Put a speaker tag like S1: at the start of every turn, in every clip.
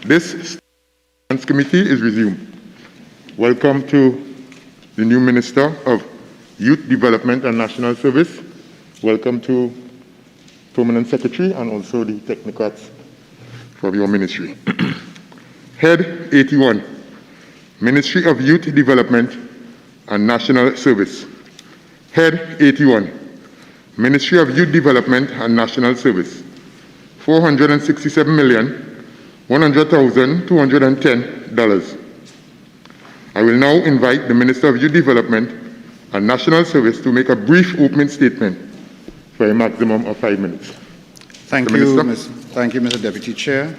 S1: This Finance Committee is resumed. Welcome to the new Minister of Youth Development and National Service. Welcome to Permanent Secretary and also the technocrats from your ministry. Head 81, Ministry of Youth Development and National Service. Head 81, Ministry of Youth Development and National Service. $467,100,210. I will now invite the Minister of Youth Development and National Service to make a brief opening statement for a maximum of 5 minutes.
S2: Thank you, Mr. Deputy Chair.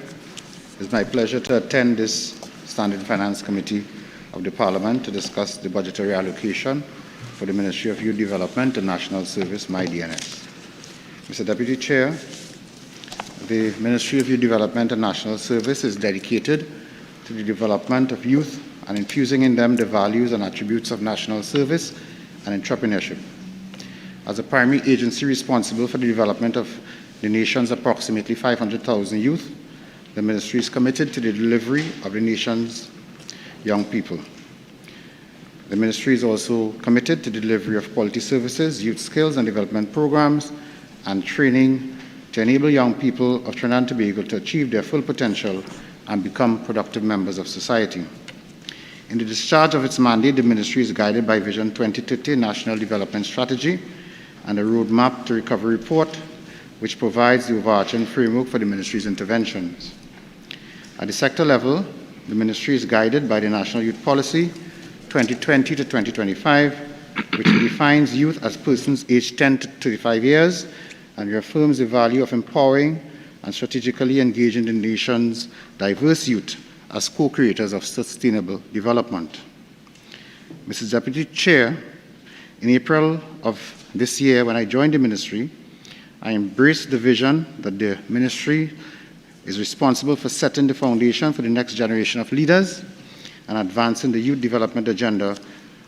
S2: It's my pleasure to attend this Standing Finance Committee of the Parliament to discuss the budgetary allocation for the Ministry of Youth Development and National Service, MyDNS. Mr. Deputy Chair, the Ministry of Youth Development and National Service is dedicated to the development of youth and infusing in them the values and attributes of national service and entrepreneurship. As a primary agency responsible for the development of the nation's approximately 500,000 youth, the Ministry is committed to the delivery of the nation's young people. The Ministry is also committed to the delivery of quality services, youth skills and development programs, and training to enable young people of Trinidad and Tobago to achieve their full potential and become productive members of society. In the discharge of its mandate, the Ministry is guided by Vision 2030 National Development Strategy and a Roadmap to Recovery Report, which provides the overarching framework for the Ministry's interventions. At the sector level, the Ministry is guided by the National Youth Policy 2020 to 2025, which defines youth as persons aged 10 to 35 years and reaffirms the value of empowering and strategically engaging the nation's diverse youth as co-creators of sustainable development. Mrs. Deputy Chair, in April of this year, when I joined the Ministry, I embraced the vision that the Ministry is responsible for setting the foundation for the next generation of leaders and advancing the youth development agenda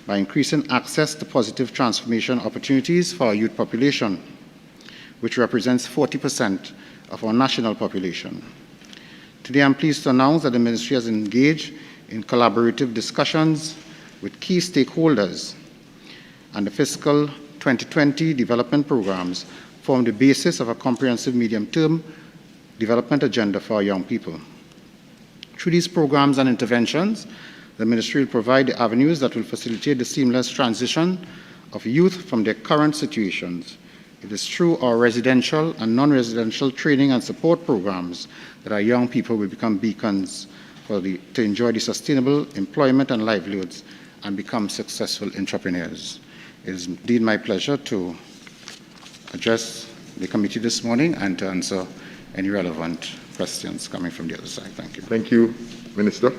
S2: by increasing access to positive transformation opportunities for our youth population, which represents 40% of our national population. Today, I'm pleased to announce that the Ministry has engaged in collaborative discussions with key stakeholders, and the fiscal 2020 development programs form the basis of a comprehensive medium-term development agenda for our young people. Through these programs and interventions, the Ministry will provide the avenues that will facilitate the seamless transition of youth from their current situations. It is through our residential and non-residential training and support programs that our young people will become beacons to enjoy the sustainable employment and livelihoods and become successful entrepreneurs. It is indeed my pleasure to address the committee this morning and to answer any relevant questions coming from the other side. Thank you.
S1: Thank you, Minister.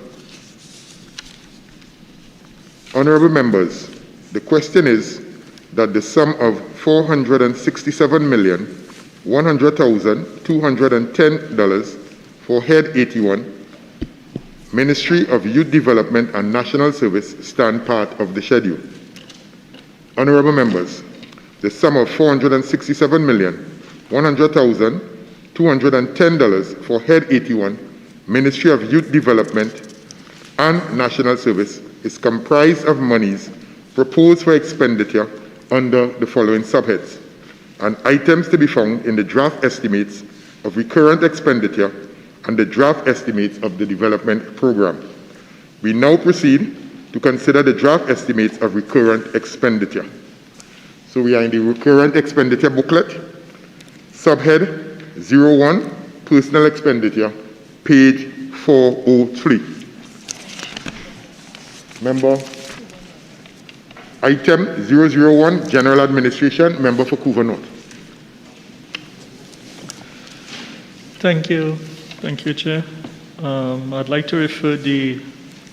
S1: Honourable members, the question is that the sum of $467,100,210 for Head 81, Ministry of Youth Development and National Service, stand part of the schedule. Honourable members, the sum of $467,100,210 for Head 81, Ministry of Youth Development and National Service, is comprised of monies proposed for expenditure under the following subheads, and items to be found in the draft estimates of recurrent expenditure and the draft estimates of the development program. We now proceed to consider the draft estimates of recurrent expenditure. So we are in the recurrent expenditure booklet, subhead 01, personal expenditure, page 403. Member, item 001, General Administration, member for Couva North.
S3: Thank you, Chair. I'd like to refer the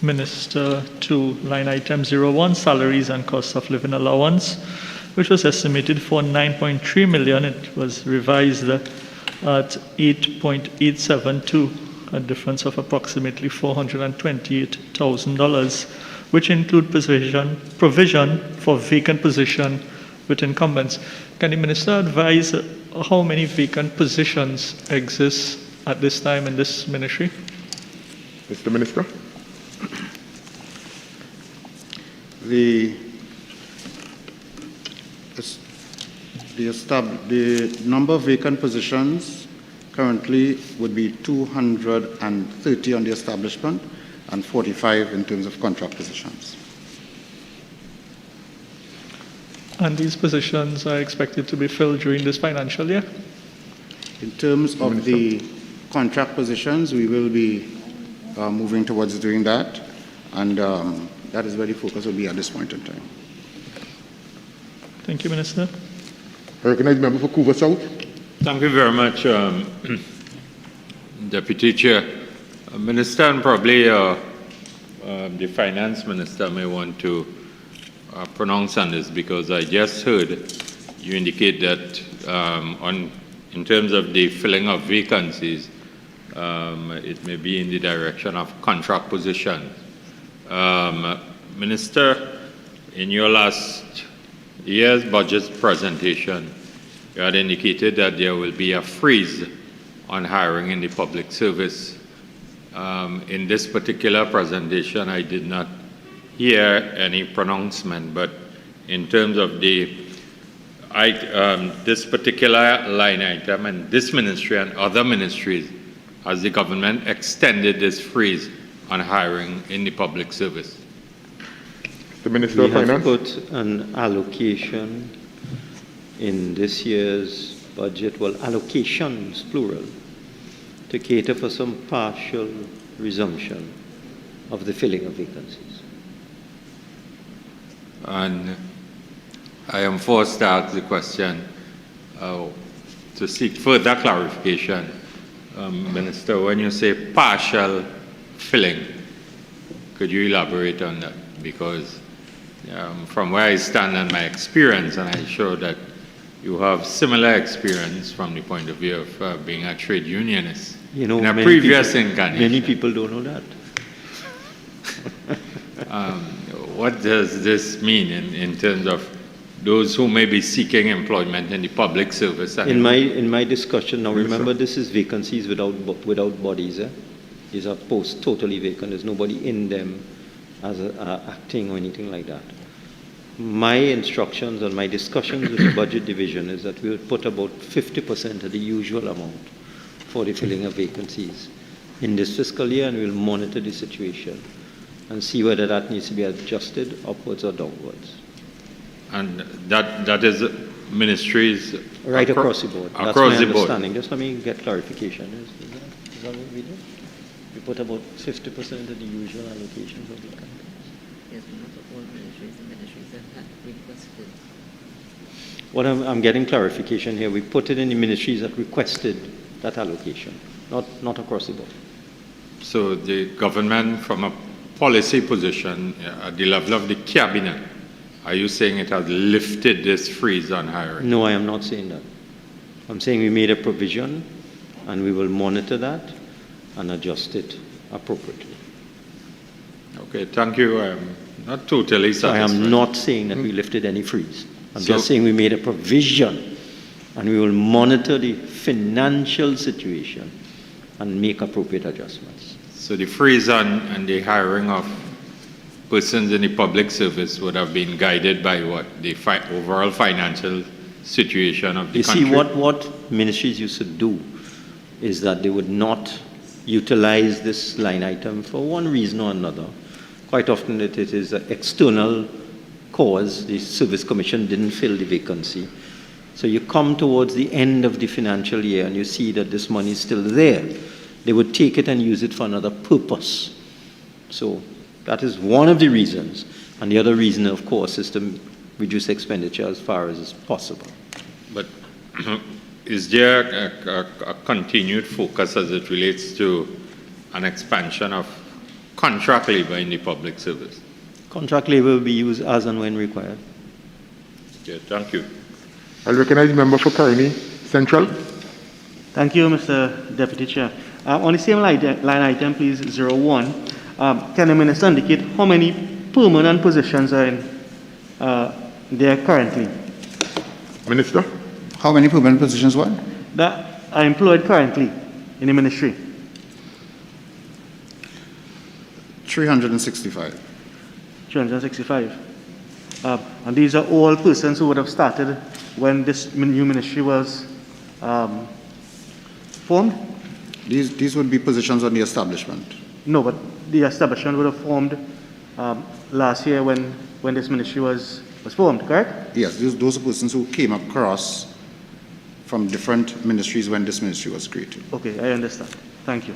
S3: Minister to line item 01, salaries and cost of living allowance, which was estimated for 9.3 million. It was revised at 8.872, a difference of approximately $428,000, which include provision for vacant position with incumbents. Can the Minister advise how many vacant positions exist at this time in this ministry?
S1: Mr. Minister.
S2: The number of vacant positions currently would be 230 on the establishment and 45 in terms of contract positions.
S3: And these positions are expected to be filled during this financial year?
S2: In terms of the contract positions, we will be moving towards doing that, and that is where the focus will be at this point in time.
S3: Thank you, Minister.
S1: I recognize member for Couva South.
S4: Thank you very much, Deputy Chair. Minister, and probably the Finance Minister may want to pronounce on this, because I just heard you indicate that in terms of the filling of vacancies, it may be in the direction of contract position. Minister, in your last year's budget presentation, you had indicated that there will be a freeze on hiring in the public service. In this particular presentation, I did not hear any pronouncement, but in terms of this particular line item and this ministry and other ministries, has the government extended this freeze on hiring in the public service?
S1: The Minister of Finance.
S5: We have put an allocation in this year's budget, well, allocations, plural, to cater for some partial resumption of the filling of vacancies.
S4: And I am forced to ask the question to seek further clarification. Minister, when you say partial filling, could you elaborate on that? Because from where I stand and my experience, and I'm sure that you have similar experience from the point of view of being a trade unionist.
S5: You know,
S4: in a previous incarnation.
S5: many people don't know that.
S4: What does this mean in terms of those who may be seeking employment in the public service?
S5: In my discussion, now remember, this is vacancies without bodies. These are posts totally vacant. There's nobody in them as acting or anything like that. My instructions and my discussions with the budget division is that we will put about 50% of the usual amount for the filling of vacancies in this fiscal year, and we'll monitor the situation and see whether that needs to be adjusted upwards or downwards.
S4: And that is ministries
S5: right across the board. That's my understanding. Just let me get clarification. Is that what we did? We put about 50% of the usual allocations of the campaigns.
S6: Yes, not all ministries and ministries that had requested.
S5: What I'm getting clarification here, we put it in the ministries that requested that allocation, not across the board.
S4: So the government, from a policy position at the level of the cabinet, are you saying it has lifted this freeze on hiring?
S5: No, I am not saying that. I'm saying we made a provision and we will monitor that and adjust it appropriately.
S4: Okay, thank you. I'm not totally satisfied.
S5: So I am not saying that we lifted any freeze. I'm just saying we made a provision and we will monitor the financial situation and make appropriate adjustments.
S4: So the freeze on the hiring of persons in the public service would have been guided by what? The overall financial situation of the country?
S5: You see, what ministries used to do is that they would not utilize this line item for one reason or another. Quite often it is an external cause. The Service Commission didn't fill the vacancy. So you come towards the end of the financial year and you see that this money is still there. They would take it and use it for another purpose. So that is one of the reasons. And the other reason, of course, is to reduce expenditure as far as is possible.
S4: But is there a continued focus as it relates to an expansion of contract labor in the public service?
S5: Contract labor will be used as and when required.
S4: Okay, thank you.
S1: I'll recognize the member for Carney Central.
S7: Thank you, Mr. Deputy Chair. On the same line item, please, 01, can the Minister indicate how many permanent positions are in there currently?
S1: Minister.
S2: How many permanent positions what?
S7: That are employed currently in the ministry?
S2: 365.
S7: 365. And these are all persons who would have started when this new ministry was formed?
S2: These would be positions on the establishment.
S7: No, but the establishment would have formed last year when this ministry was formed, correct?
S2: Yes, those are persons who came across from different ministries when this ministry was created.
S7: Okay, I understand. Thank you.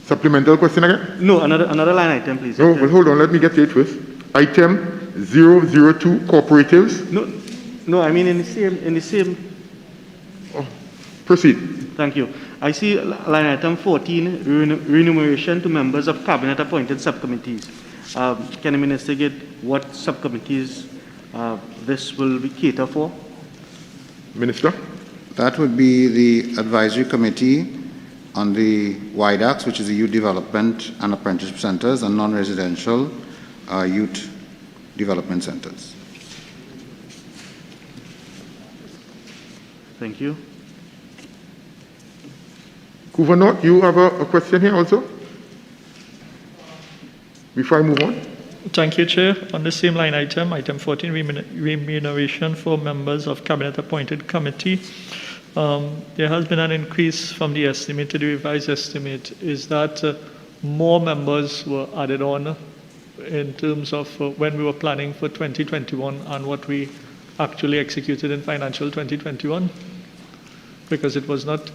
S1: Supplemental question again?
S7: No, another line item, please.
S1: No, but hold on, let me get to it first. Item 002, cooperatives.
S7: No, I mean in the same.
S1: Proceed.
S7: Thank you. I see line item 14, remuneration to members of cabinet-appointed subcommittees. Can the minister get what subcommittees this will be catered for?
S1: Minister?
S2: That would be the advisory committee on the WIDACs, which is the Youth Development and Apprenticeship Centers, and non-residential youth development centers.
S7: Thank you.
S1: Kuvanot, you have a question here also? Before I move on?
S3: Thank you, Chair. On the same line item, item 14, remuneration for members of cabinet-appointed committee. There has been an increase from the estimate to the revised estimate. Is that more members were added on in terms of when we were planning for 2021 and what we actually executed in financial 2021? Because it was not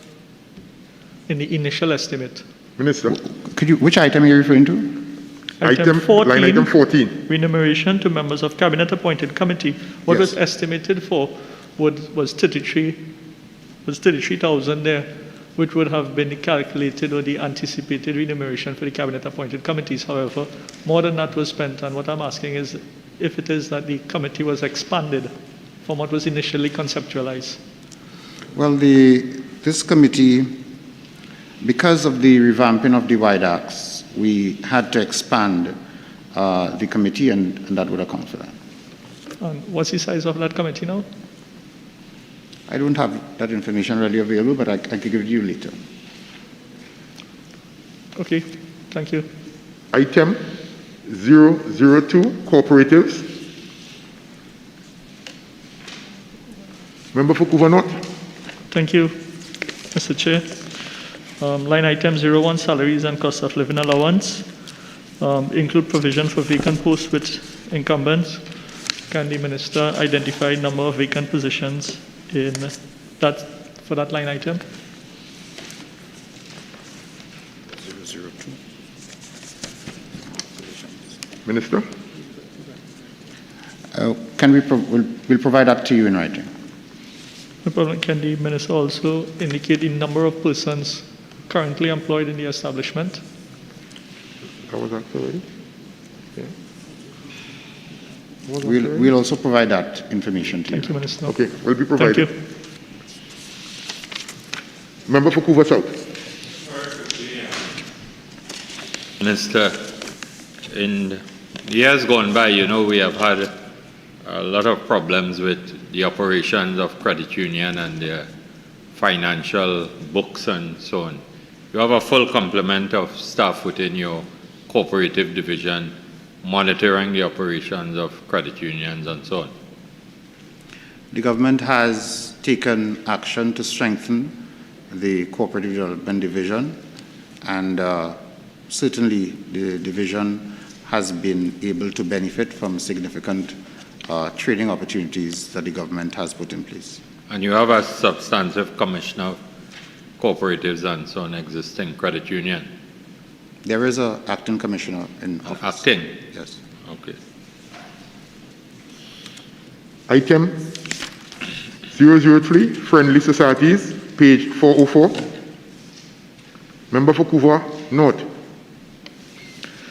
S3: in the initial estimate.
S1: Minister?
S2: Which item are you referring to?
S3: Item 14,
S1: line item 14.
S3: remuneration to members of cabinet-appointed committee. What was estimated for was 33,000 there, which would have been the calculated or the anticipated remuneration for the cabinet-appointed committees. However, more than that was spent, and what I'm asking is if it is that the committee was expanded from what was initially conceptualized.
S2: Well, this committee, because of the revamping of the WIDACs, we had to expand the committee, and that would account for that.
S3: And what's the size of that committee now?
S2: I don't have that information readily available, but I can give it to you later.
S3: Okay, thank you.
S1: Item 002, cooperatives. Member for Kuvanot?
S3: Thank you, Mr. Chair. Line item 01, salaries and cost of living allowance. Include provision for vacant posts with incumbents. Can the minister identify number of vacant positions in that for that line item?
S2: 002.
S1: Minister?
S2: We'll provide that to you in writing.
S3: No problem. Can the minister also indicate the number of persons currently employed in the establishment?
S1: That was answered already? Yeah.
S2: We'll also provide that information to you.
S3: Thank you, Minister.
S1: Okay, will be provided.
S3: Thank you.
S1: Member for Kuva South.
S4: Minister, in years gone by, we have had a lot of problems with the operations of credit union and their financial books and so on. You have a full complement of staff within your cooperative division monitoring the operations of credit unions and so on.
S2: The government has taken action to strengthen the cooperative development division, and certainly the division has been able to benefit from significant trading opportunities that the government has put in place.
S4: And you have a substantive commissioner of cooperatives and so on existing credit union?
S2: There is an acting commissioner in office.
S4: Acting?
S2: Yes.
S4: Okay.
S1: Item 003, friendly societies, page 404. Member for Kuva North.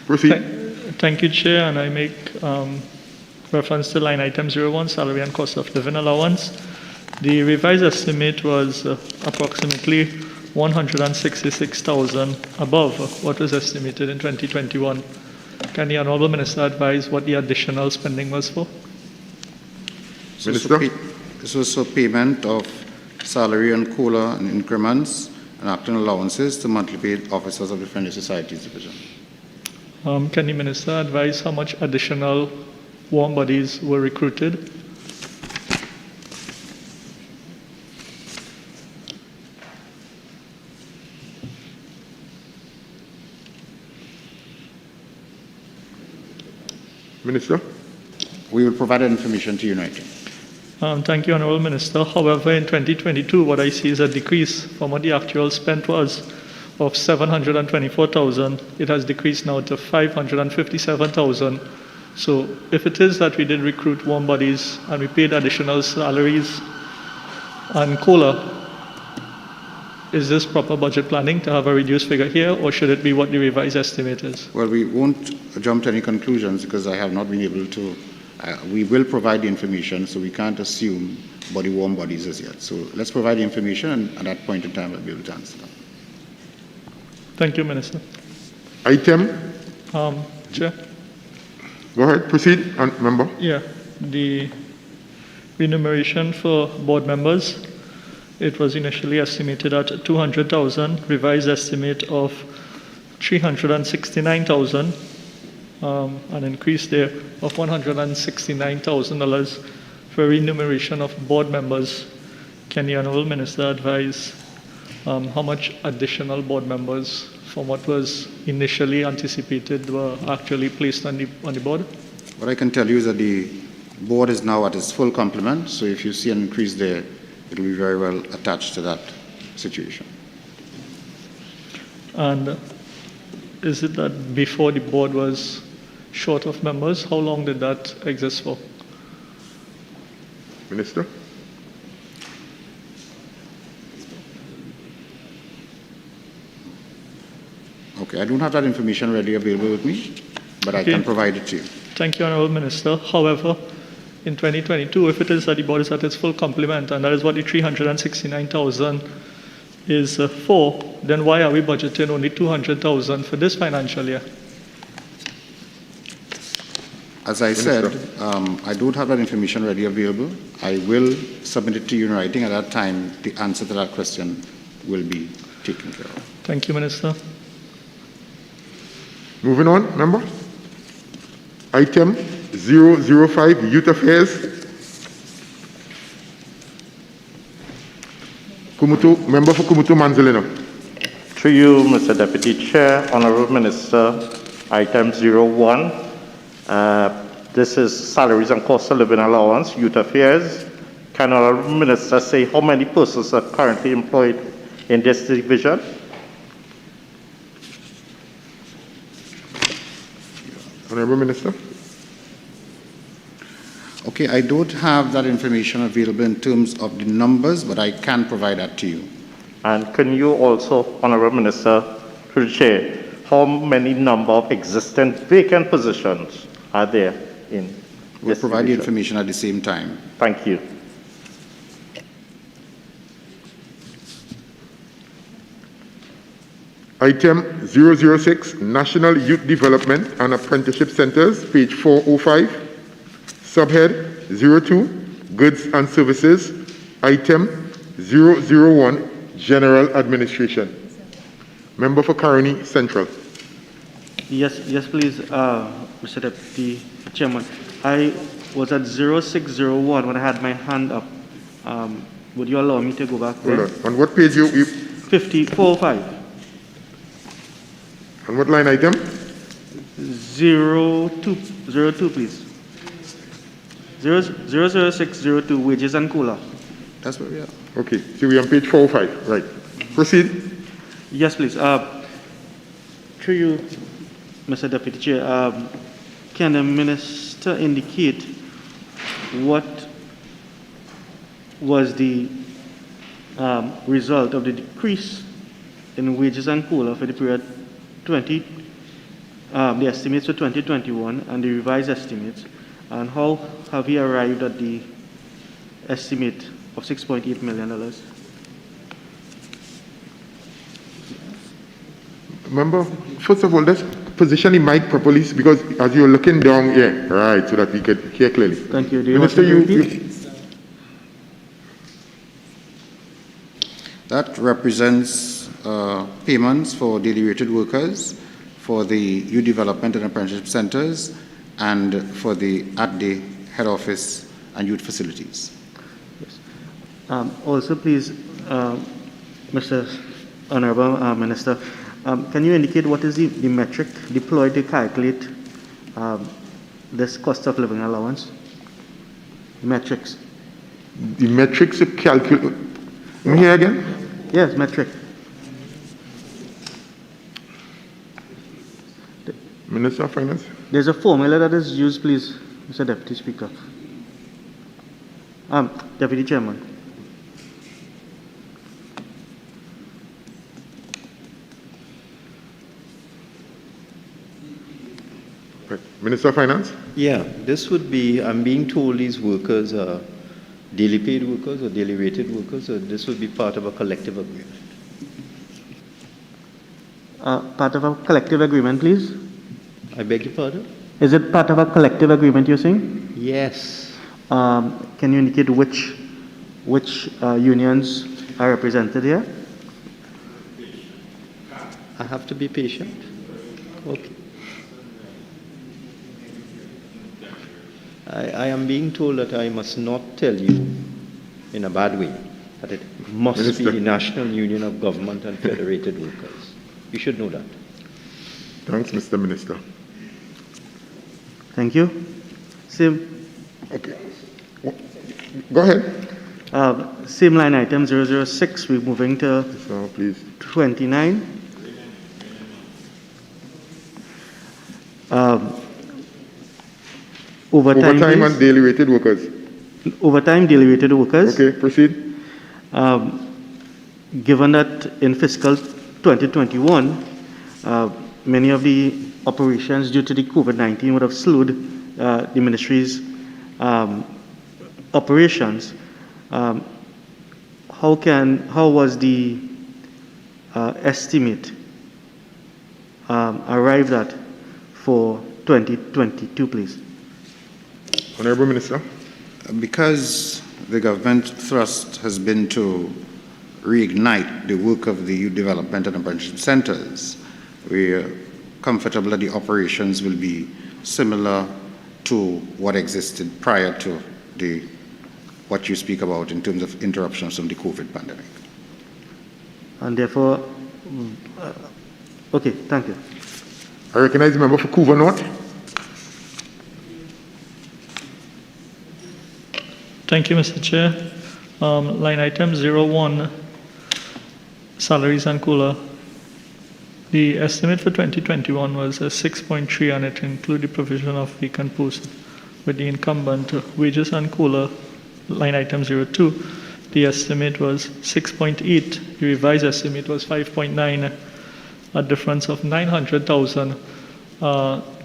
S1: Proceed.
S3: Thank you, Chair, and I make reference to line item 01, salary and cost of living allowance. The revised estimate was approximately 166,000 above what was estimated in 2021. Can the Honourable Minister advise what the additional spending was for?
S1: Minister?
S2: This was for payment of salary and COLA and increments and acting allowances to monthly paid officers of the Friendly Societies Division.
S3: Can the Minister advise how much additional warm bodies were recruited?
S1: Minister?
S2: We will provide that information to you in writing.
S3: Thank you, Honourable Minister. However, in 2022, what I see is a decrease from what the actual spent was of 724,000. It has decreased now to 557,000. So if it is that we did recruit warm bodies and we paid additional salaries and COLA, is this proper budget planning to have a reduced figure here, or should it be what the revised estimate is?
S2: Well, we won't jump to any conclusions because I have not been able to. We will provide the information, so we can't assume warm bodies as yet. So let's provide the information, and at that point in time, I'll be able to answer that.
S3: Thank you, Minister.
S1: Item?
S3: Chair?
S1: Go ahead, proceed, member.
S3: Yeah, the remuneration for board members, it was initially estimated at 200,000, revised estimate of 369,000, an increase there of $169,000 for remuneration of board members. Can the Honourable Minister advise how much additional board members from what was initially anticipated were actually placed on the board?
S2: What I can tell you is that the board is now at its full complement, so if you see an increase there, it will be very well attached to that situation.
S3: And is it that before the board was short of members? How long did that exist for?
S1: Minister?
S2: Okay, I don't have that information readily available with me, but I can provide it to you.
S3: Thank you, Honourable Minister. However, in 2022, if it is that the board is at its full complement, and that is what the 369,000 is for, then why are we budgeting only 200,000 for this financial year?
S2: As I said, I don't have that information readily available. I will submit it to you in writing. At that time, the answer to that question will be taken care of.
S3: Thank you, Minister.
S1: Moving on, member. Item 005, Youth Affairs. Member for Kumutu Manzalino.
S8: Through you, Mr. Deputy Chair, Honourable Minister, item 01. This is salaries and cost of living allowance, youth affairs. Can Honourable Minister say how many persons are currently employed in this division?
S1: Honourable Minister.
S2: Okay, I don't have that information available in terms of the numbers, but I can provide that to you.
S8: And can you also, Honourable Minister, through the Chair, how many number of existing vacant positions are there in
S2: We'll provide the information at the same time.
S8: Thank you.
S1: Item 006, National Youth Development and Apprenticeship Centers, page 405. Subhead 02, Goods and Services. Item 001, General Administration. Member for Caroni Central.
S7: Yes, please, Mr. Deputy Chairman. I was at 0601 when I had my hand up. Would you allow me to go back there?
S1: Hold on. On what page you
S7: 405.
S1: On what line item?
S7: 02, please. 00602, wages and COLA.
S2: That's where we are.
S1: Okay, so we're on page 405. Right. Proceed.
S7: Yes, please. Through you, Mr. Deputy Chair, can the Minister indicate what was the result of the decrease in wages and COLA for the period the estimates for 2021 and the revised estimates, and how have we arrived at the estimate of $6.8 million?
S1: Member, first of all, let's position the mic properly because as you're looking down here, right, so that we could hear clearly.
S7: Thank you. Do you
S1: Minister,
S7: want to repeat?
S2: That represents payments for daily rated workers, for the youth development and apprenticeship centers, and for the at-day head office and youth facilities.
S7: Also, please, Mr. Honorable Minister, can you indicate what is the metric deployed to calculate this cost of living allowance? Metrics.
S1: The metrics to calculate. Can you hear again?
S7: Yes, metric.
S1: Minister of Finance.
S7: There's a formula that is used, please, Mr. Deputy Speaker. Deputy Chairman.
S1: Right. Minister of Finance.
S5: Yeah, this would be, I'm being told these workers are daily paid workers or daily rated workers, or this would be part of a collective agreement?
S7: Part of a collective agreement, please?
S5: I beg your pardon?
S7: Is it part of a collective agreement, you're saying?
S5: Yes.
S7: Can you indicate which unions are represented here?
S5: I have to be patient. Okay. I am being told that I must not tell you in a bad way that it must
S1: Minister.
S5: be the National Union of Government and Federated Workers. You should know that.
S1: Thanks, Mr. Minister.
S7: Thank you. Same,
S1: Go ahead.
S7: same line item 006, we're moving to
S1: So, please.
S7: 29. Overtime,
S1: Overtime
S7: please.
S1: and daily rated workers.
S7: Overtime daily rated workers.
S1: Okay, proceed.
S7: Given that in fiscal 2021, many of the operations due to the COVID-19 would have slowed the ministry's operations, how was the estimate arrived at for 2022, please?
S1: Honorable Minister.
S2: Because the government thrust has been to reignite the work of the youth development and apprenticeship centers, we are comfortable that the operations will be similar to what existed prior to what you speak about in terms of interruptions from the COVID pandemic.
S7: And therefore, okay, thank you.
S1: I recognize the member for Couva North.
S3: Thank you, Mr. Chair. Line item 01, salaries and COLA. The estimate for 2021 was 6.3, and it included the provision of vacant posts with the incumbent. Wages and COLA, line item 02, the estimate was 6.8. The revised estimate was 5.9, a difference of 900,000.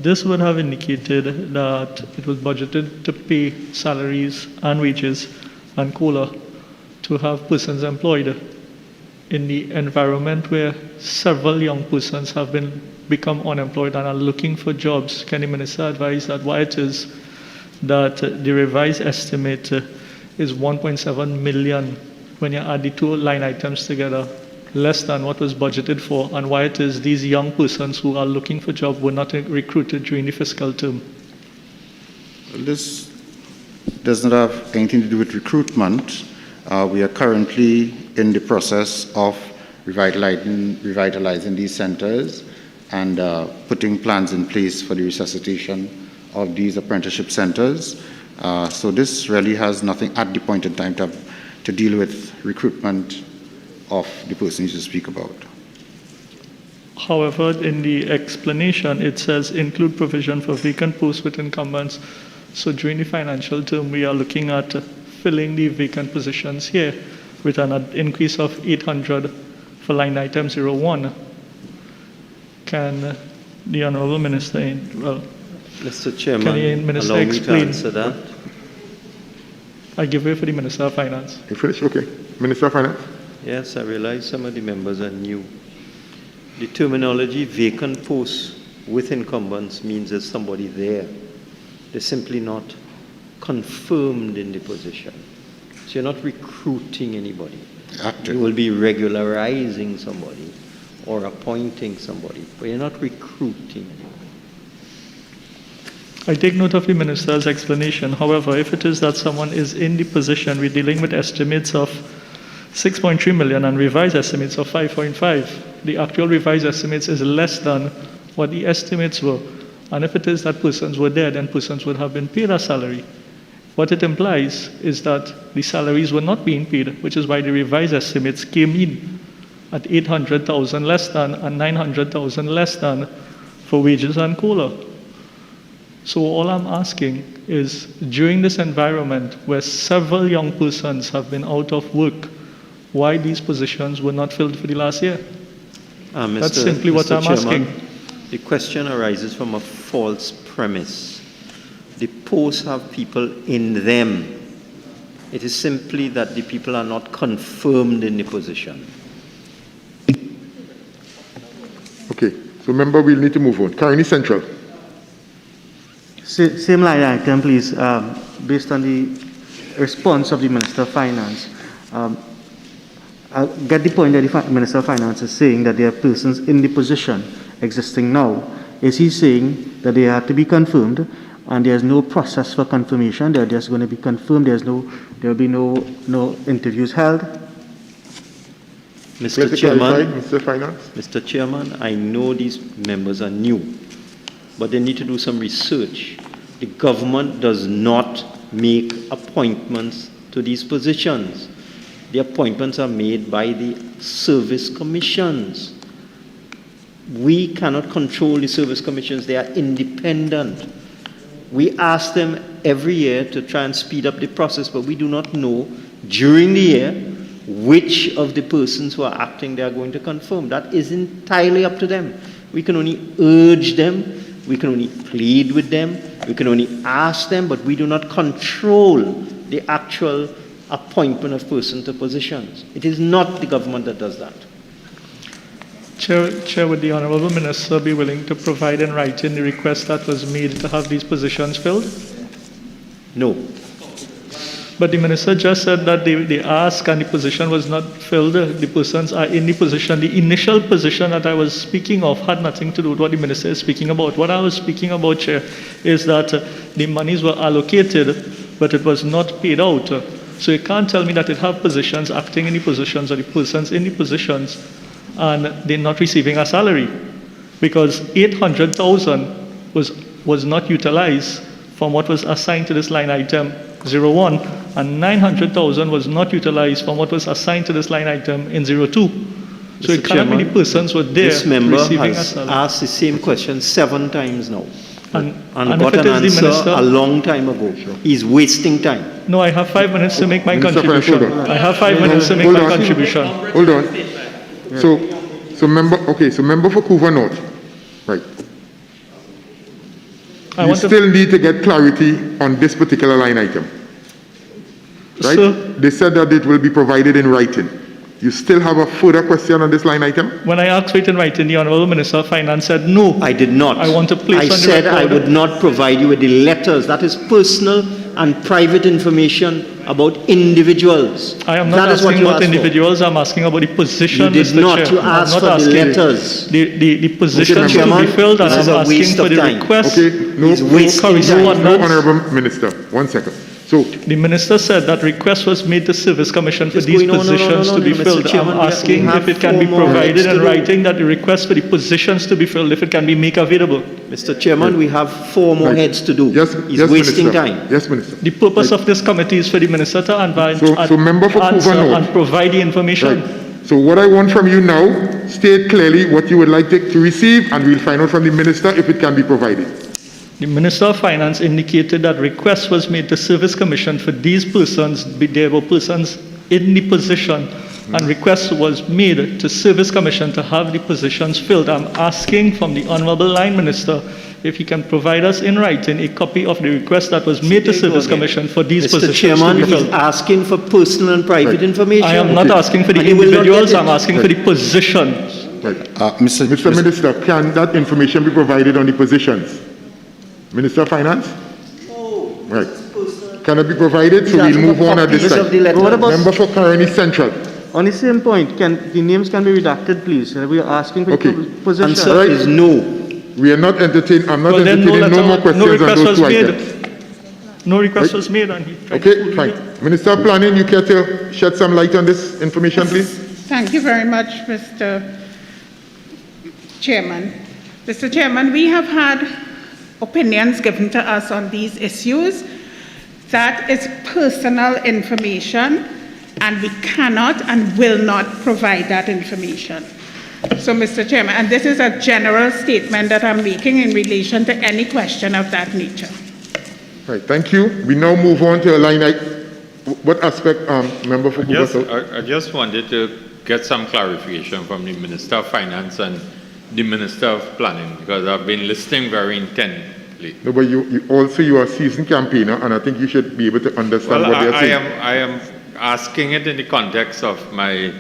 S3: This would have indicated that it was budgeted to pay salaries and wages and COLA to have persons employed in the environment where several young persons have become unemployed and are looking for jobs. Can the minister advise that why it is that the revised estimate is 1.7 million when you add the two line items together, less than what was budgeted for, and why it is these young persons who are looking for jobs were not recruited during the fiscal term?
S2: This does not have anything to do with recruitment. We are currently in the process of revitalizing these centers and putting plans in place for the resuscitation of these apprenticeship centers. So this really has nothing at the point in time to deal with recruitment of the persons you speak about.
S3: However, in the explanation, it says include provision for vacant posts with incumbents. So during the financial term, we are looking at filling the vacant positions here with an increase of 800 for line item 01. Can the Honourable Minister,
S5: Mr. Chairman,
S3: can the Minister
S5: allow me to
S3: explain?
S5: answer that.
S3: I give way for the Minister of Finance.
S1: You finished? Okay. Minister of Finance.
S5: Yes, I realize some of the members are new. The terminology vacant posts with incumbents means there's somebody there. They're simply not confirmed in the position. So you're not recruiting anybody.
S2: Active.
S5: You will be regularizing somebody or appointing somebody, but you're not recruiting anybody.
S3: I take note of the minister's explanation. However, if it is that someone is in the position, we're dealing with estimates of 6.3 million and revised estimates of 5.5. The actual revised estimates is less than what the estimates were. And if it is that persons were there, then persons would have been paid a salary. What it implies is that the salaries were not being paid, which is why the revised estimates came in at 800,000 less than and 900,000 less than for wages and COLA. So all I'm asking is, during this environment where several young persons have been out of work, why these positions were not filled for the last year? That's simply what I'm asking.
S5: The question arises from a false premise. The posts have people in them. It is simply that the people are not confirmed in the position.
S1: Okay, so remember, we'll need to move on. Caroni Central.
S7: Same line item, please. Based on the response of the Minister of Finance, I get the point that the Minister of Finance is saying that there are persons in the position existing now. Is he saying that they have to be confirmed and there's no process for confirmation? They're just going to be confirmed. There will be no interviews held.
S5: Mr. Chairman,
S1: Mr. Finance.
S5: Mr. Chairman, I know these members are new, but they need to do some research. The government does not make appointments to these positions. The appointments are made by the service commissions. We cannot control the service commissions. They are independent. We ask them every year to try and speed up the process, but we do not know during the year which of the persons who are acting they are going to confirm. That is entirely up to them. We can only urge them, we can only plead with them, we can only ask them, but we do not control the actual appointment of person to positions. It is not the government that does that.
S3: Chair, would the Honourable Minister be willing to provide in writing the request that was made to have these positions filled?
S5: No.
S3: But the Minister just said that they asked and the position was not filled. The persons are in the position. The initial position that I was speaking of had nothing to do with what the Minister is speaking about. What I was speaking about, Chair, is that the monies were allocated, but it was not paid out. So you can't tell me that it have positions acting in the positions or the persons in the positions and they're not receiving a salary, because 800,000 was not utilized from what was assigned to this line item 01, and 900,000 was not utilized from what was assigned to this line item in 02. So it cannot be the persons were there
S5: this member
S3: receiving
S5: has
S3: a salary.
S5: asked the same question 7 times now and
S3: if
S5: got
S3: it
S5: an
S3: is the
S5: answer
S3: minister,
S5: a long time ago. He's wasting time.
S3: No, I have 5 minutes to make my
S1: Minister,
S3: contribution.
S1: hold on.
S3: I have 5 minutes to make
S1: Hold
S3: my
S1: on.
S3: contribution.
S1: Hold on. So member for Couva North, right? You still need to get clarity on this particular line item, right?
S3: Sir,
S1: they said that it will be provided in writing. You still have a further question on this line item?
S3: when I asked for it in writing, the Honourable Minister of Finance said no.
S5: I did not.
S3: I want to place
S5: I
S3: on the
S5: said I
S3: record.
S5: would not provide you with the letters. That is personal and private information about individuals.
S3: I am
S5: That
S3: not
S5: is what
S3: asking
S5: you
S3: about
S5: asked for.
S3: individuals, I'm asking about the position,
S5: You did
S3: Mr.
S5: not.
S3: Chair.
S5: You
S3: I'm
S5: asked
S3: not
S5: for the
S3: asking
S5: letters.
S3: The positions to
S5: Chairman,
S3: be filled, and
S5: this is
S3: I'm
S5: a
S3: asking
S5: waste
S3: for
S5: of
S3: the
S5: time.
S3: request.
S1: Okay, no,
S5: He's wasting time.
S3: correspondence.
S1: Honourable Minister, 1 second. So
S3: The Minister said that request was made to Service Commission for
S5: Just
S3: these
S5: going on,
S3: positions to be
S5: Mr.
S3: filled.
S5: Chairman,
S3: I'm
S5: we
S3: asking
S5: have
S3: if it can be
S5: 4 more
S3: provided
S5: minutes
S3: in
S5: to do.
S3: writing that the request for the positions to be filled, if it can be made available.
S5: Mr. Chairman, we have 4 more
S1: Right.
S5: heads to do.
S1: yes,
S5: He's
S1: yes,
S5: wasting
S1: Minister.
S5: time.
S1: Yes, Minister.
S3: The purpose of this committee is for the Minister to advise,
S1: So member for
S3: answer
S1: Couva North.
S3: and provide the information.
S1: Right. So what I want from you now, state clearly what you would like to receive, and we'll find out from the Minister if it can be provided.
S3: The Minister of Finance indicated that request was made to Service Commission for these persons, there were persons in the position, and request was made to Service Commission to have the positions filled. I'm asking from the Honourable Line Minister if he can provide us in writing a copy of the request that was made to Service Commission for these
S5: Mr.
S3: positions
S5: Chairman,
S3: to be
S5: he's
S3: filled.
S5: asking for personal and private
S1: Right.
S5: information.
S3: I am not asking for the
S5: And he will not
S3: individuals,
S5: get it.
S3: I'm asking for the positions.
S1: Right.
S2: Mr.
S1: Mr. Minister, can that information be provided on the positions? Minister of Finance?
S5: Oh,
S1: Right.
S5: personal and
S1: cannot be provided, so we'll move on at this
S5: Copies of the
S1: time.
S5: letter.
S7: What about-
S1: Member for Caroni Central.
S7: On the same point, the names can be redacted, please? We are asking for
S1: Okay.
S7: position.
S5: Answer
S1: Right.
S5: is no.
S1: We are not entertaining, I'm not
S3: Well, then
S1: entertaining no more
S3: no
S1: questions on
S3: request
S1: those
S3: was
S1: two
S3: made.
S1: items.
S3: No request
S1: Right.
S3: was made, and he tried to
S1: Okay,
S3: pull
S1: fine.
S3: it.
S1: Minister of Planning, you care to shed some light on this information, please?
S9: Thank you very much, Mr. Chairman. Mr. Chairman, we have had opinions given to us on these issues. That is personal information, and we cannot and will not provide that information. So, Mr. Chairman, and this is a general statement that I'm making in relation to any question of that nature.
S1: Right, thank you. We now move on to a line item. What aspect, Member for Cuba South?
S4: I just wanted to get some clarification from the Minister of Finance and the Minister of Planning, because I've been listening very intently.
S1: No, but you are a seasoned campaigner, and I think you should be able to understand
S4: Well,
S1: what they're saying.
S4: I am asking it in the context of my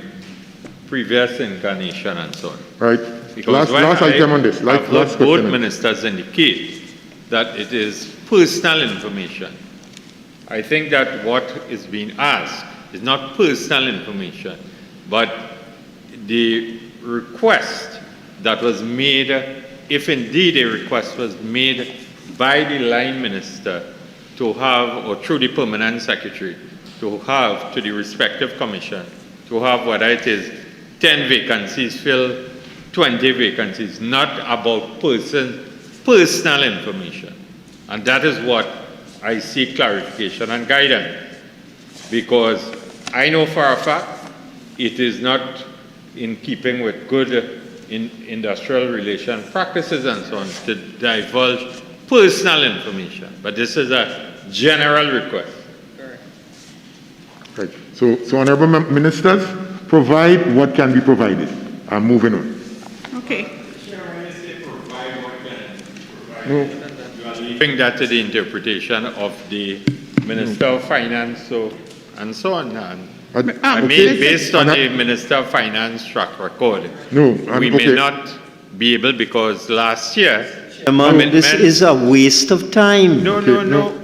S4: previous incarnation and so on.
S1: Right.
S4: Because
S1: Last item on this.
S4: I've
S1: Last
S4: heard both
S1: question.
S4: ministers indicate that it is personal information. I think that what is being asked is not personal information, but the request that was made, if indeed a request was made by the line minister to have, or through the permanent secretary, to have to the respective commission, to have whether it is 10 vacancies filled, 20 vacancies, not about personal information. And that is what I seek clarification and guidance, because I know for a fact it is not in keeping with good industrial relation practices and so on to divulge personal information. But this is a general request.
S1: Right. So honorable ministers, provide what can be provided. I'm moving on.
S9: Okay.
S1: No.
S4: Bring that to the interpretation of the Minister of Finance and so on. I mean, based on the Minister of Finance track record, we may not be able, because last year,
S5: Chairman, this is a waste of time.
S4: No.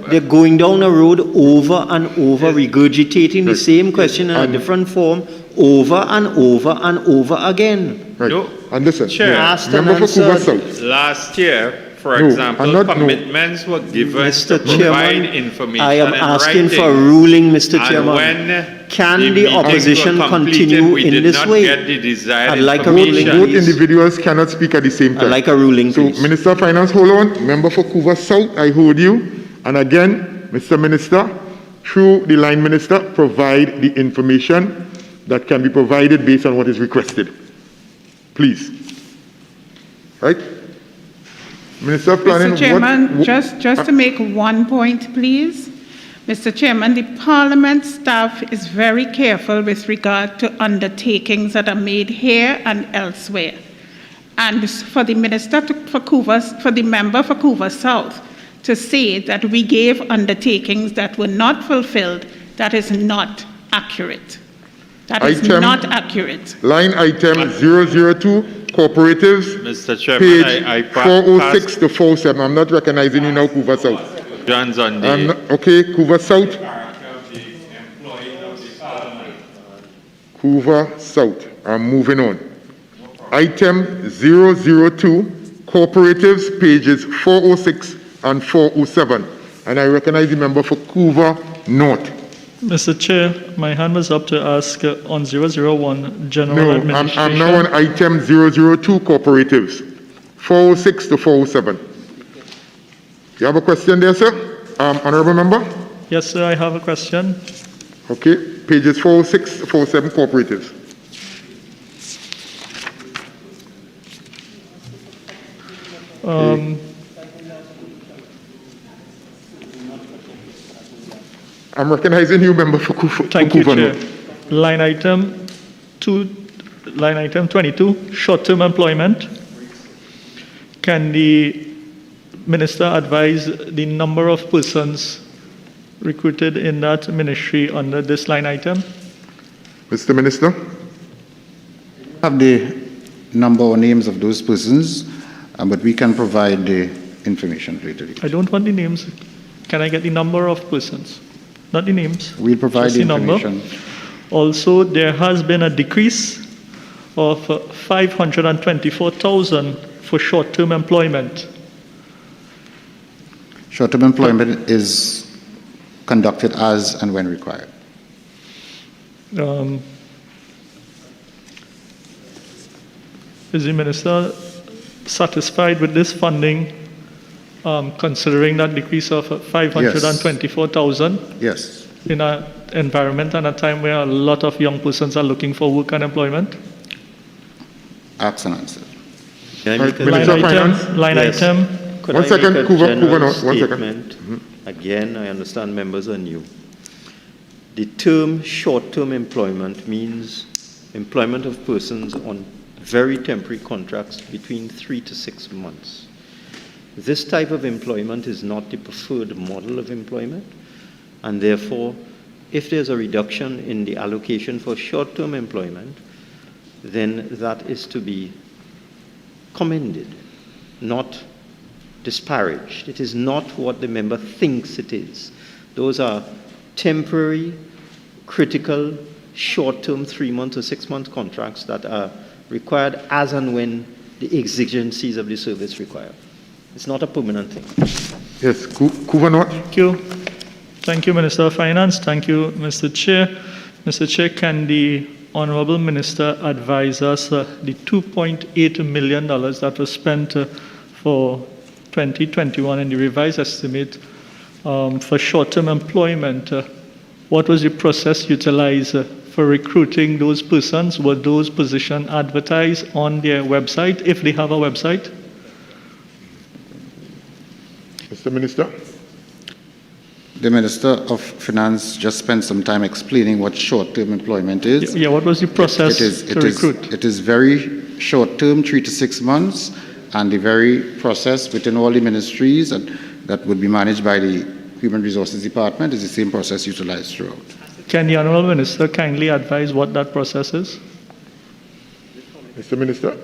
S5: They're going down the road over and over, regurgitating the same question in a different form over and over and over again.
S1: Right.
S4: No.
S1: And listen,
S4: Chair,
S1: Member for Cuba South.
S4: last year, for example, commitments were given
S5: Mr.
S4: to provide
S5: Chairman,
S4: information
S5: I am
S4: in
S5: asking
S4: writing.
S5: for a ruling, Mr.
S4: And
S5: Chairman.
S4: when
S5: Can the
S4: meetings
S5: opposition
S4: were completed,
S5: continue
S4: we
S5: in
S4: did
S5: this
S4: not
S5: way?
S4: get the desired
S5: I'd like a
S4: information.
S5: ruling,
S1: Both
S5: please.
S1: individuals cannot speak at the same time.
S5: I'd like a ruling,
S1: So,
S5: please.
S1: Minister of Finance, hold on. Member for Cuba South, I hold you. And again, Mr. Minister, through the line minister, provide the information that can be provided based on what is requested. Please. Right? Minister of Planning,
S9: Mr. Chairman, just to make one point, please. Mr. Chairman, the Parliament staff is very careful with regard to undertakings that are made here and elsewhere. And for the Minister for the member for Cuba South to say that we gave undertakings that were not fulfilled, that is not accurate. That is not accurate.
S1: Line item 002, cooperatives,
S4: Mr. Chairman, I
S1: page 406 to 47. I'm not recognizing you now, Cuba South.
S4: John's on the
S1: Okay, Cuba South. Cuba South. I'm moving on. Item 002, cooperatives, pages 406 and 407. And I recognize the member for Cuba North.
S3: Mr. Chair, my hand was up to ask on 001, General Administration.
S1: I'm now on item 002, cooperatives, 406 to 407. You have a question there, sir? Honorable member?
S3: Yes, sir, I have a question.
S1: Okay, pages 406 to 407, cooperatives. I'm recognizing you, member for
S3: Thank you,
S1: Cuba
S3: Chair.
S1: North.
S3: Line item 22, short-term employment. Can the minister advise the number of persons recruited in that ministry under this line item?
S1: Mr. Minister?
S2: Have the number or names of those persons, but we can provide the information later.
S3: I don't want the names. Can I get the number of persons? not the names.
S2: We'll provide
S3: just
S2: the
S3: number.
S2: information.
S3: Also, there has been a decrease of 524,000 for short-term employment.
S2: Short-term employment is conducted as and when required.
S3: Is the minister satisfied with this funding, considering that decrease of 524,000
S2: Yes.
S3: in an environment and a time where a lot of young persons are looking for work and employment?
S2: Asked and answered.
S5: Can I
S1: Right,
S5: make a
S1: Minister of
S5: general-
S1: Finance?
S3: Line
S5: Yes.
S3: item.
S5: Could
S1: One
S5: I
S1: second,
S5: make a
S1: Kuva,
S5: general
S1: no, 1 second.
S5: statement? Again, I understand members are new. The term short-term employment means employment of persons on very temporary contracts between 3 to 6 months. This type of employment is not the preferred model of employment, and therefore, if there's a reduction in the allocation for short-term employment, then that is to be commended, not disparaged. It is not what the member thinks it is. Those are temporary, critical, short-term 3-month or 6-month contracts that are required as and when the exigencies of the service require. It's not a permanent thing.
S1: Yes, Kuva North.
S3: Thank you. Thank you, Minister of Finance. Thank you, Mr. Chair. Mr. Chair, can the Honorable Minister advise us the $2.8 million that was spent for 2021 in the revised estimate for short-term employment? What was the process utilized for recruiting those persons? Were those positions advertised on their website, if they have a website?
S1: Mr. Minister.
S2: The Minister of Finance just spent some time explaining what short-term employment is.
S3: Yeah, what was the process to recruit?
S2: It is very short-term, 3 to 6 months, and the very process within all the ministries that would be managed by the Human Resources Department is the same process utilized throughout.
S3: Can the Honourable Minister kindly advise what that process is?
S1: Mr. Minister.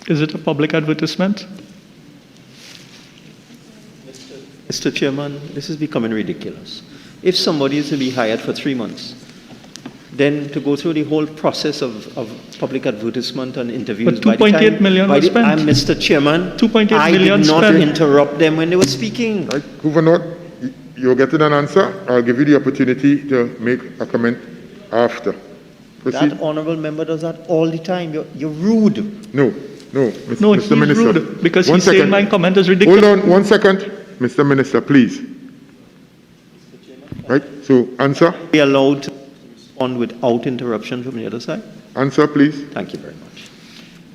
S3: Is it a public advertisement?
S5: Mr. Chairman, this is becoming ridiculous. If somebody is to be hired for 3 months, then to go through the whole process of public advertisement and interviews.
S3: But 2.8 million was spent.
S5: Mr. Chairman,
S3: 2.8
S5: I
S3: million
S5: did not
S3: spent.
S5: interrupt them when they were speaking.
S1: Right, Kuva North, you're getting an answer. I'll give you the opportunity to make a comment after. Proceed.
S5: That honourable member does that all the time. You're rude.
S1: No,
S3: No,
S1: Mr.
S3: he's
S1: Minister.
S3: rude because
S1: One
S3: he's saying
S1: second.
S3: my comment is ridiculous.
S1: Hold on 1 second. Mr. Minister, please. Right, so answer.
S5: Be allowed to respond without interruption from the other side?
S1: Answer, please.
S5: Thank you very much.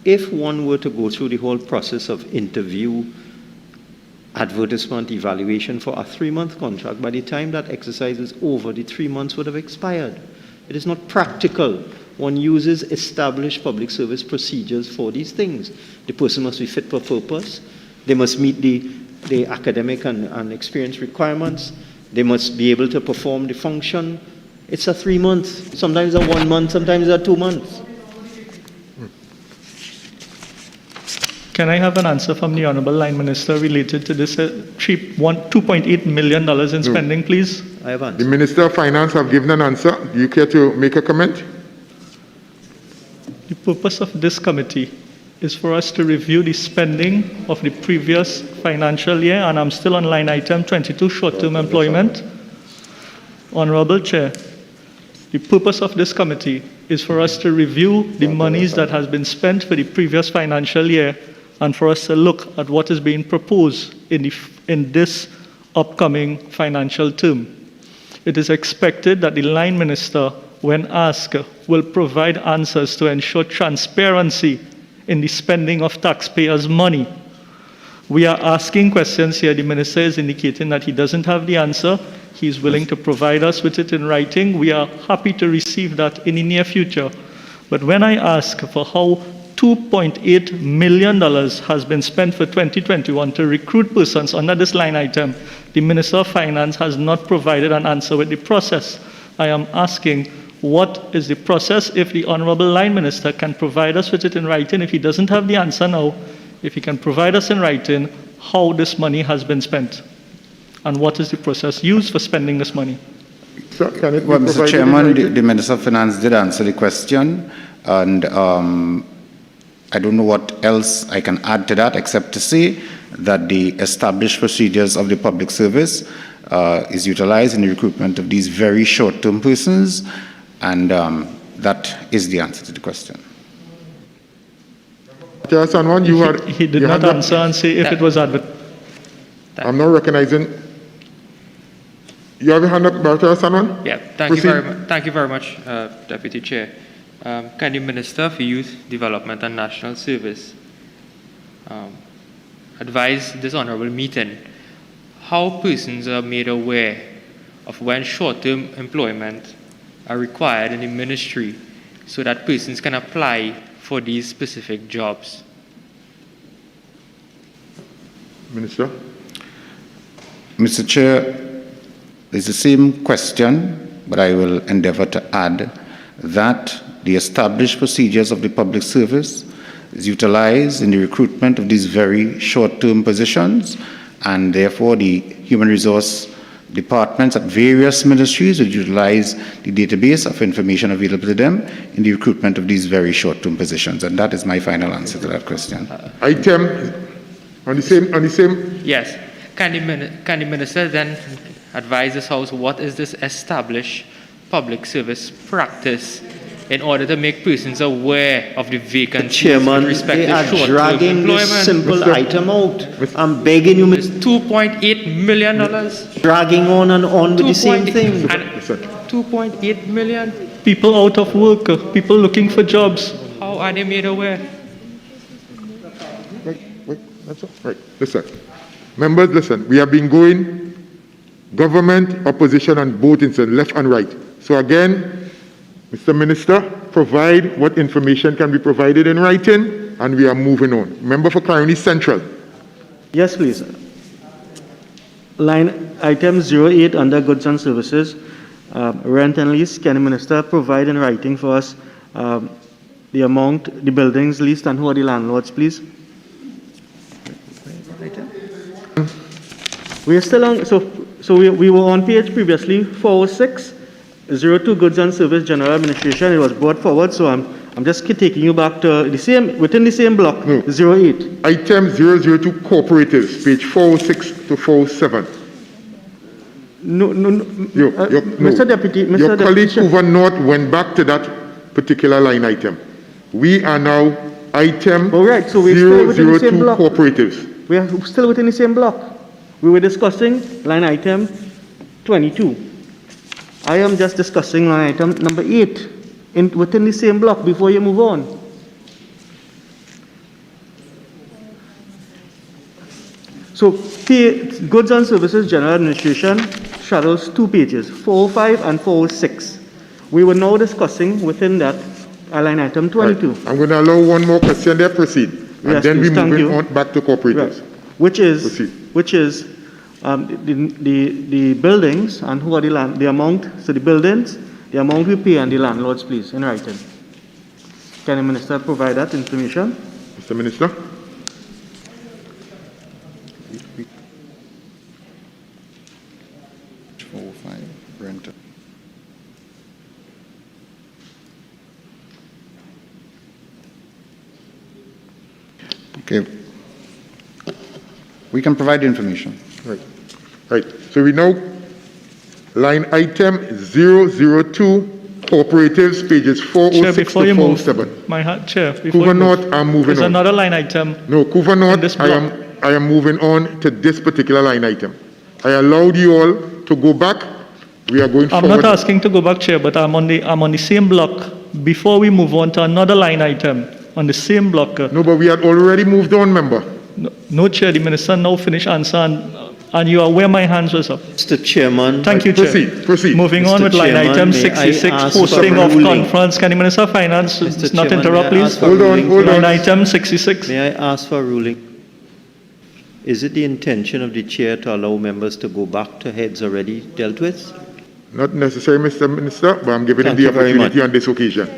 S5: If one were to go through the whole process of interview, advertisement, evaluation for a 3-month contract, by the time that exercise is over, the 3 months would have expired. It is not practical. One uses established public service procedures for these things. The person must be fit for purpose. They must meet the academic and experience requirements. They must be able to perform the function. It's a 3 month, sometimes a 1 month, sometimes a 2 months.
S3: Can I have an answer from the Honourable Line Minister related to this $2.8 million in spending, please?
S5: I have answered.
S1: The Minister of Finance have given an answer. Do you care to make a comment?
S3: The purpose of this committee is for us to review the spending of the previous financial year, and I'm still on line item 22, short-term employment. Honourable Chair, the purpose of this committee is for us to review the monies that has been spent for the previous financial year and for us to look at what is being proposed in this upcoming financial term. It is expected that the line minister, when asked, will provide answers to ensure transparency in the spending of taxpayers' money. We are asking questions here. The minister is indicating that he doesn't have the answer. He's willing to provide us with it in writing. We are happy to receive that in the near future. But when I ask for how $2.8 million has been spent for 2021 to recruit persons under this line item, the Minister of Finance has not provided an answer with the process. I am asking, what is the process? If the Honourable Line Minister can provide us with it in writing, if he doesn't have the answer now, if he can provide us in writing how this money has been spent. And what is the process used for spending this money?
S1: Sir, can it be
S2: Well, Mr.
S1: provided in
S2: Chairman,
S1: writing?
S2: the Minister of Finance did answer the question, and I don't know what else I can add to that except to say that the established procedures of the public service is utilized in the recruitment of these very short-term persons, and that is the answer to the question.
S3: He did not answer and say if it was advertised.
S1: I'm not recognizing. You have a hand up, Barter Sanwan?
S10: Yeah, thank you very much, Deputy Chair. Can the Minister for Youth Development and National Service advise this honourable meeting how persons are made aware of when short-term employment are required in the ministry so that persons can apply for these specific jobs?
S1: Minister?
S2: Mr. Chair, it's the same question, but I will endeavour to add that the established procedures of the public service is utilized in the recruitment of these very short-term positions, and therefore the human resource departments at various ministries will utilize the database of information available to them in the recruitment of these very short-term positions. And that is my final answer to that question.
S1: Item on the same.
S10: Yes. Can the Minister then advise this House what is this established public service practice in order to make persons aware of the vacancies
S5: Chairman,
S10: with respect
S5: they
S10: to
S5: are
S10: short-term
S5: dragging
S10: employment?
S5: this simple item out. I'm begging you,
S10: It's $2.8 million.
S5: dragging on and on with the same thing.
S10: And 2.8 million.
S3: People out of work, people looking for jobs.
S10: How are they made aware?
S1: Wait, that's all right. Listen. Members, listen. We have been going government, opposition, and both instead, left and right. So again, Mr. Minister, provide what information can be provided in writing, and we are moving on. Member for Caroni Central.
S7: Yes, please. Line item 08 under goods and services, rent and lease. Can the Minister provide in writing for us the amount, the buildings leased, and who are the landlords, please? We are still on, so we were on page previously, 406, 02 Goods and Service General Administration. It was brought forward, so I'm just taking you back to the same, within the same block, no. 08.
S1: Item 002 Cooperatives, page 406 to 407.
S7: No. Mr. Deputy,
S1: Your colleague Hoover North went back to that particular line item. We are now item 002 Cooperatives.
S7: We are still within the same block. We were discussing line item 22. I am just discussing line item number 8 within the same block before you move on. So, Goods and Services General Administration straddles 2 pages, 405 and 406. We were now discussing within that line item 22.
S1: Right. I'm going to allow one more question there, proceed. And
S7: yes,
S1: then
S7: please,
S1: we're moving on back to cooperatives.
S7: Right. Which is the buildings and who are the amount, so the buildings, the amount we pay and the landlords, please, in writing. Can the Minister provide that information?
S1: Mr. Minister.
S2: Okay. We can provide information.
S1: Right. So we now, line item 002, Cooperatives, pages 406 to 407.
S3: Chair,
S1: Hoover North, I'm moving
S3: There's
S1: on.
S3: another line item.
S1: No, Hoover North, I am moving on to this particular line item. I allowed you all to go back. We are going forward.
S3: I'm not asking to go back, Chair, but I'm on the same block before we move on to another line item on the same block.
S1: No, but we had already moved on, member.
S3: No, Chair, the Minister now finished answer and you are where my hands was up.
S5: Mr. Chairman.
S3: Thank you, Chair.
S1: Proceed.
S3: Moving
S5: Mr.
S3: on with line
S5: Chairman,
S3: item
S5: may
S3: 66,
S5: I ask
S3: posting
S5: for
S3: of
S5: ruling?
S3: conference. Can the Minister of Finance
S5: Mr.
S3: not
S5: Chairman,
S3: interrupt,
S5: may I
S3: please?
S5: ask for
S1: Hold
S5: ruling?
S1: on.
S3: Line item 66.
S5: May I ask for a ruling? Is it the intention of the Chair to allow members to go back to heads already dealt with?
S1: Not necessary, Mr. Minister, but I'm giving
S5: Thank
S1: him the
S5: you very
S1: opportunity
S5: much.
S1: on this occasion.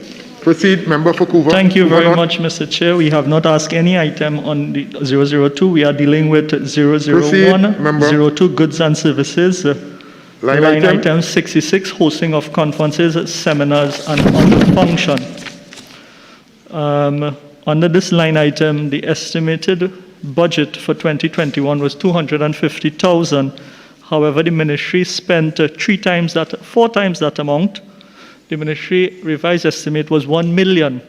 S1: Proceed, Member for Couva.
S3: Thank you
S1: Couva
S3: very
S1: North.
S3: much, Mr. Chair. We have not asked any item on the 002. We are dealing with 001,
S1: Proceed, member.
S3: 02, goods and services.
S1: Line item.
S3: 66, hosting of conferences, seminars, and other function. Under this line item, the estimated budget for 2021 was 250,000. However, the ministry spent 4 times that amount. The ministry revised estimate was 1 million.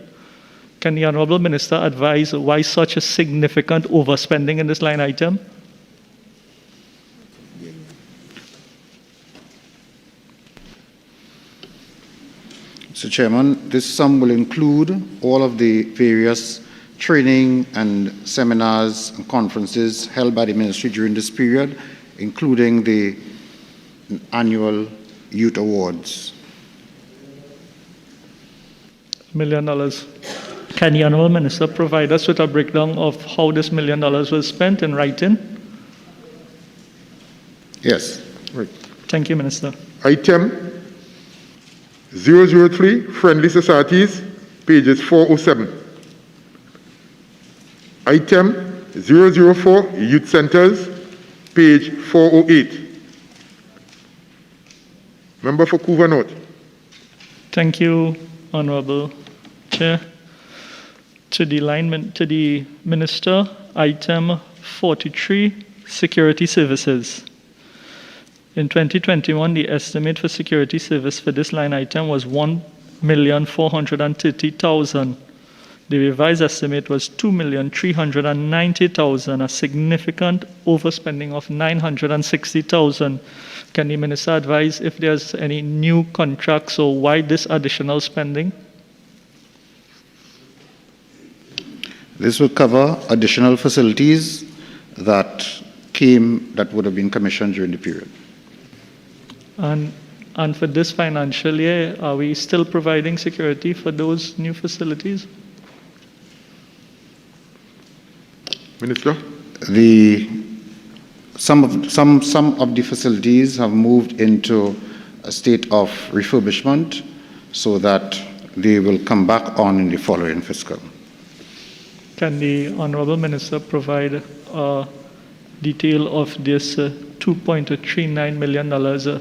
S3: Can the Honorable Minister advise why such a significant overspending in this line item?
S2: Mr. Chairman, this sum will include all of the various training and seminars and conferences held by the ministry during this period, including the annual youth awards.
S3: $1 million. Can the Honorable Minister provide us with a breakdown of how this $1 million was spent in writing?
S2: Yes.
S1: Right.
S3: Thank you, Minister.
S1: Item 003, Friendly Societies, pages 407. Item 004, Youth Centers, page 408. Member for Couva North.
S3: Thank you, Honorable Chair. To the Minister, item 43, Security Services. In 2021, the estimate for security service for this line item was 1,430,000. The revised estimate was 2,390,000, a significant overspending of 960,000. Can the Minister advise if there's any new contracts or why this additional spending?
S2: This will cover additional facilities that would have been commissioned during the period.
S3: And for this financial year, are we still providing security for those new facilities?
S1: Minister.
S2: Some of the facilities have moved into a state of refurbishment so that they will come back on in the following fiscal.
S3: Can the Honorable Minister provide a detail of this $2.39 million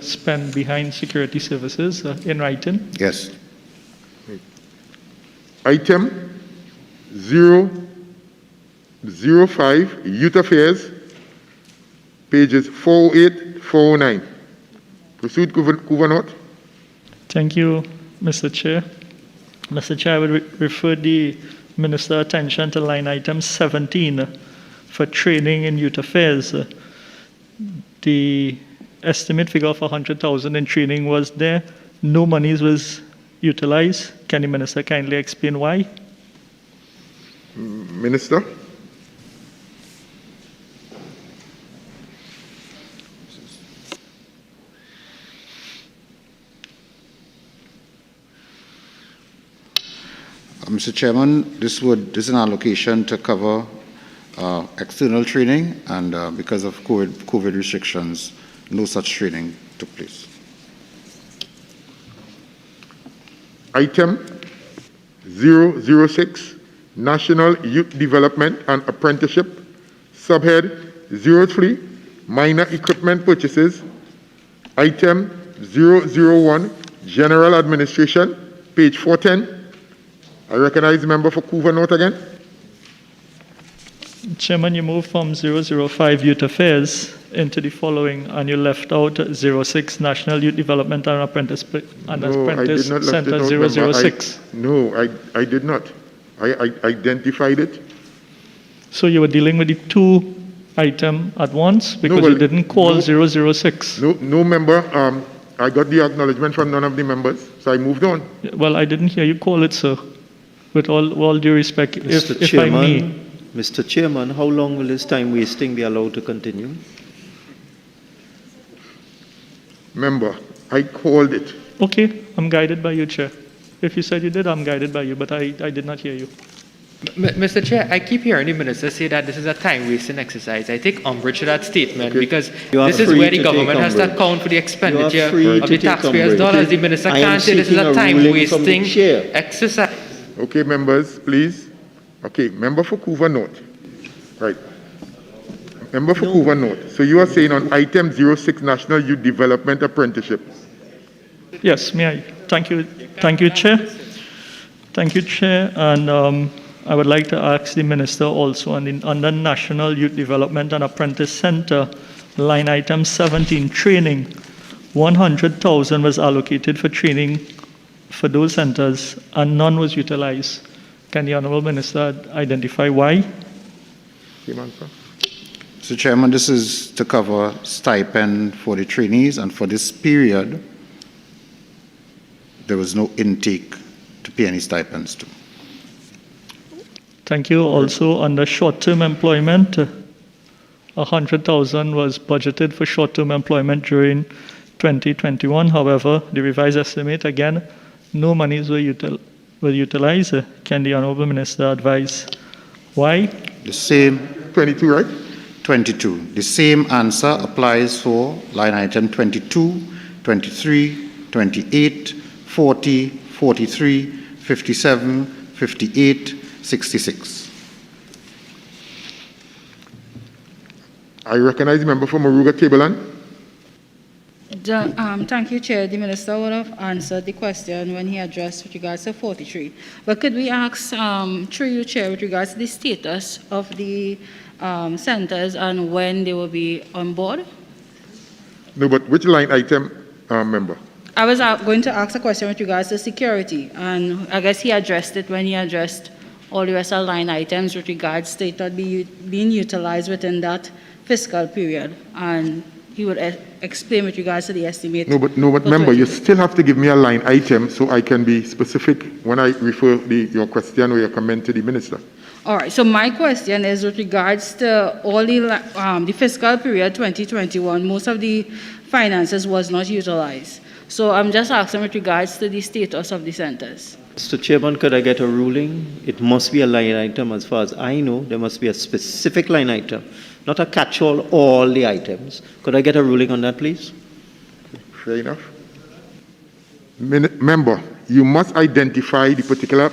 S3: spent behind security services in writing?
S2: Yes.
S1: Item 005, Youth Affairs, pages 408, 409. Proceed, Couva North.
S3: Thank you, Mr. Chair. Mr. Chair, I would refer the Minister's attention to line item 17 for training in youth affairs. The estimate figure of 100,000 in training was there. No monies was utilized. Can the Minister kindly explain why?
S1: Minister.
S2: Mr. Chairman, this is an allocation to cover external training, and because of COVID restrictions, no such training took place.
S1: Item 006, National Youth Development and Apprenticeship, subhead 03, Minor Equipment Purchases. Item 001, General Administration, page 410. I recognize the member for Couva North again.
S3: Chairman, you moved from 005 Youth Affairs into the following, and you left out 06 National Youth Development and Apprentice Center 006.
S1: I did not. I identified it.
S3: So you were dealing with the two item at once because you didn't call 006.
S1: No member. I got the acknowledgement from none of the members, so I moved on.
S3: Well, I didn't hear you call it, sir. With all due respect, if I may.
S5: Mr. Chairman, how long will this time wasting be allowed to continue?
S1: Member, I called it.
S3: Okay, I'm guided by you, Chair. If you said you did, I'm guided by you, but I did not hear you.
S10: Mr. Chair, I keep hearing the Minister say that this is a time-wasting exercise. I take umbrage to that statement because this is where the government has to account for the expenditure of the taxpayers' dollars. The Minister can't say this is a time-wasting exercise.
S1: Okay, members, please. Okay, member for Couva North. Right. Member for Couva North. So you are saying on item 06, National Youth Development Apprenticeship.
S3: Yes, may I? Thank you, Chair. Thank you, Chair. And I would like to ask the Minister also on the under National Youth Development and Apprentice Center, line item 17, training. 100,000 was allocated for training for those centers, and none was utilized. Can the Honourable Minister identify why?
S2: Mr. Chairman, this is to cover stipend for the trainees, and for this period, there was no intake to pay any stipends to.
S3: Thank you. Also, under short-term employment, 100,000 was budgeted for short-term employment during 2021. However, the revised estimate, again, no monies were utilized. Can the Honourable Minister advise why?
S2: The same.
S1: 22, right?
S2: 22. The same answer applies for line item 22, 23, 28, 40, 43, 57, 58, 66.
S1: I recognize the member for Moruga Tableland.
S11: Thank you, Chair. The Minister would have answered the question when he addressed with regards to 43. But could we ask, through you, Chair, with regards to the status of the centers and when they will be on board?
S1: No, but which line item, member?
S11: I was going to ask a question with regards to security, and I guess he addressed it when he addressed all the rest of line items with regards to it not being utilized within that fiscal period, and he would explain with regards to the estimate.
S1: No, but member, you still have to give me a line item so I can be specific when I refer your question or your comment to the minister.
S11: All right, so my question is with regards to all the fiscal period 2021, most of the finances was not utilized. So I'm just asking with regards to the status of the centers.
S5: Mr. Chairman, could I get a ruling? It must be a line item. As far as I know, there must be a specific line item, not a catch-all, all the items. Could I get a ruling on that, please?
S1: Fair enough. Member, you must identify the particular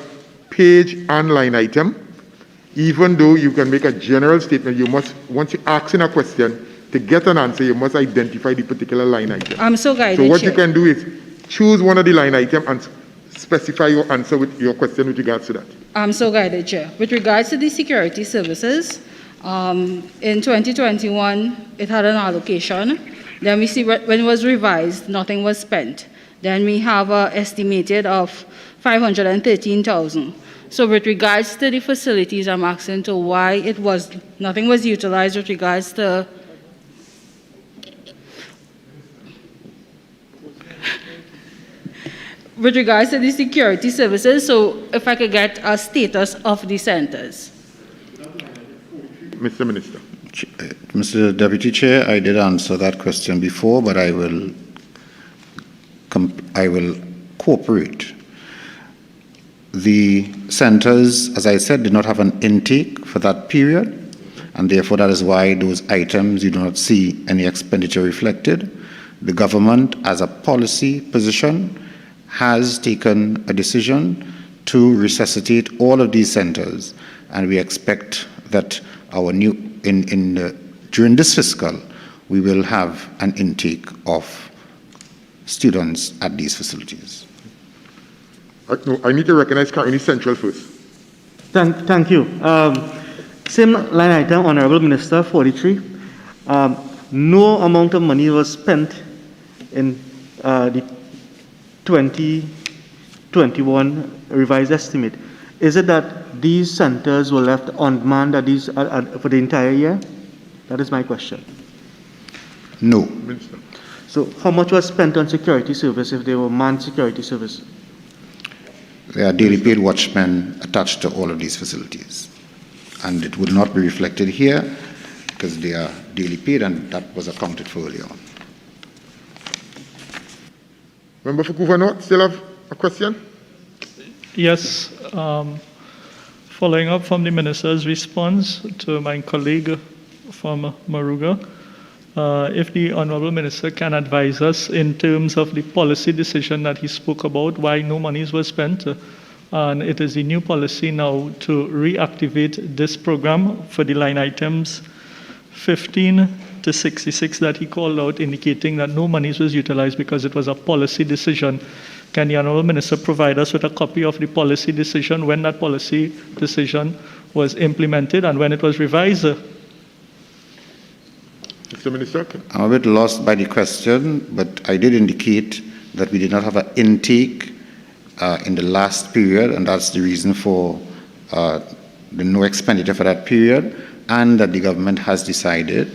S1: page and line item. Even though you can make a general statement, you must, once you ask in a question, to get an answer, you must identify the particular line item.
S11: I'm so guided,
S1: So what
S11: Chair.
S1: you can do is choose one of the line items and specify your answer with your question with regards to that.
S11: I'm so guided, Chair. With regards to the security services, in 2021, it had an allocation. Then we see when it was revised, nothing was spent. Then we have an estimated of 513,000. So with regards to the facilities, I'm asking to why nothing was utilized with regards to the security services. So if I could get a status of the centers.
S1: Mr. Minister.
S2: Mr. Deputy Chair, I did answer that question before, but I will cooperate. The centers, as I said, did not have an intake for that period, and therefore that is why those items you do not see any expenditure reflected. The government, as a policy position, has taken a decision to resuscitate all of these centers, and we expect that during this fiscal, we will have an intake of students at these facilities.
S1: No, I need to recognize Caroni Central first.
S7: Thank you. Same line item, Honorable Minister, 43. No amount of money was spent in the 2021 revised estimate. Is it that these centers were left unmanned for the entire year? That is my question.
S2: No.
S1: Minister.
S7: So how much was spent on security service if they were manned security service?
S2: There are daily paid watchmen attached to all of these facilities. And it would not be reflected here because they are daily paid, and that was accounted for earlier on.
S1: Member for Couva North, still have a question?
S3: Yes. Following up from the Minister's response to my colleague from Moruga, if the Honourable Minister can advise us in terms of the policy decision that he spoke about, why no monies were spent, And it is the new policy now to reactivate this program for the line items 15 to 66 that he called out, indicating that no monies was utilized because it was a policy decision. Can the Honourable Minister provide us with a copy of the policy decision, when that policy decision was implemented and when it was revised?
S1: Mr. Minister?
S2: I'm a bit lost by the question, but I did indicate that we did not have an intake in the last period, and that's the reason for the no expenditure for that period, and that the government has decided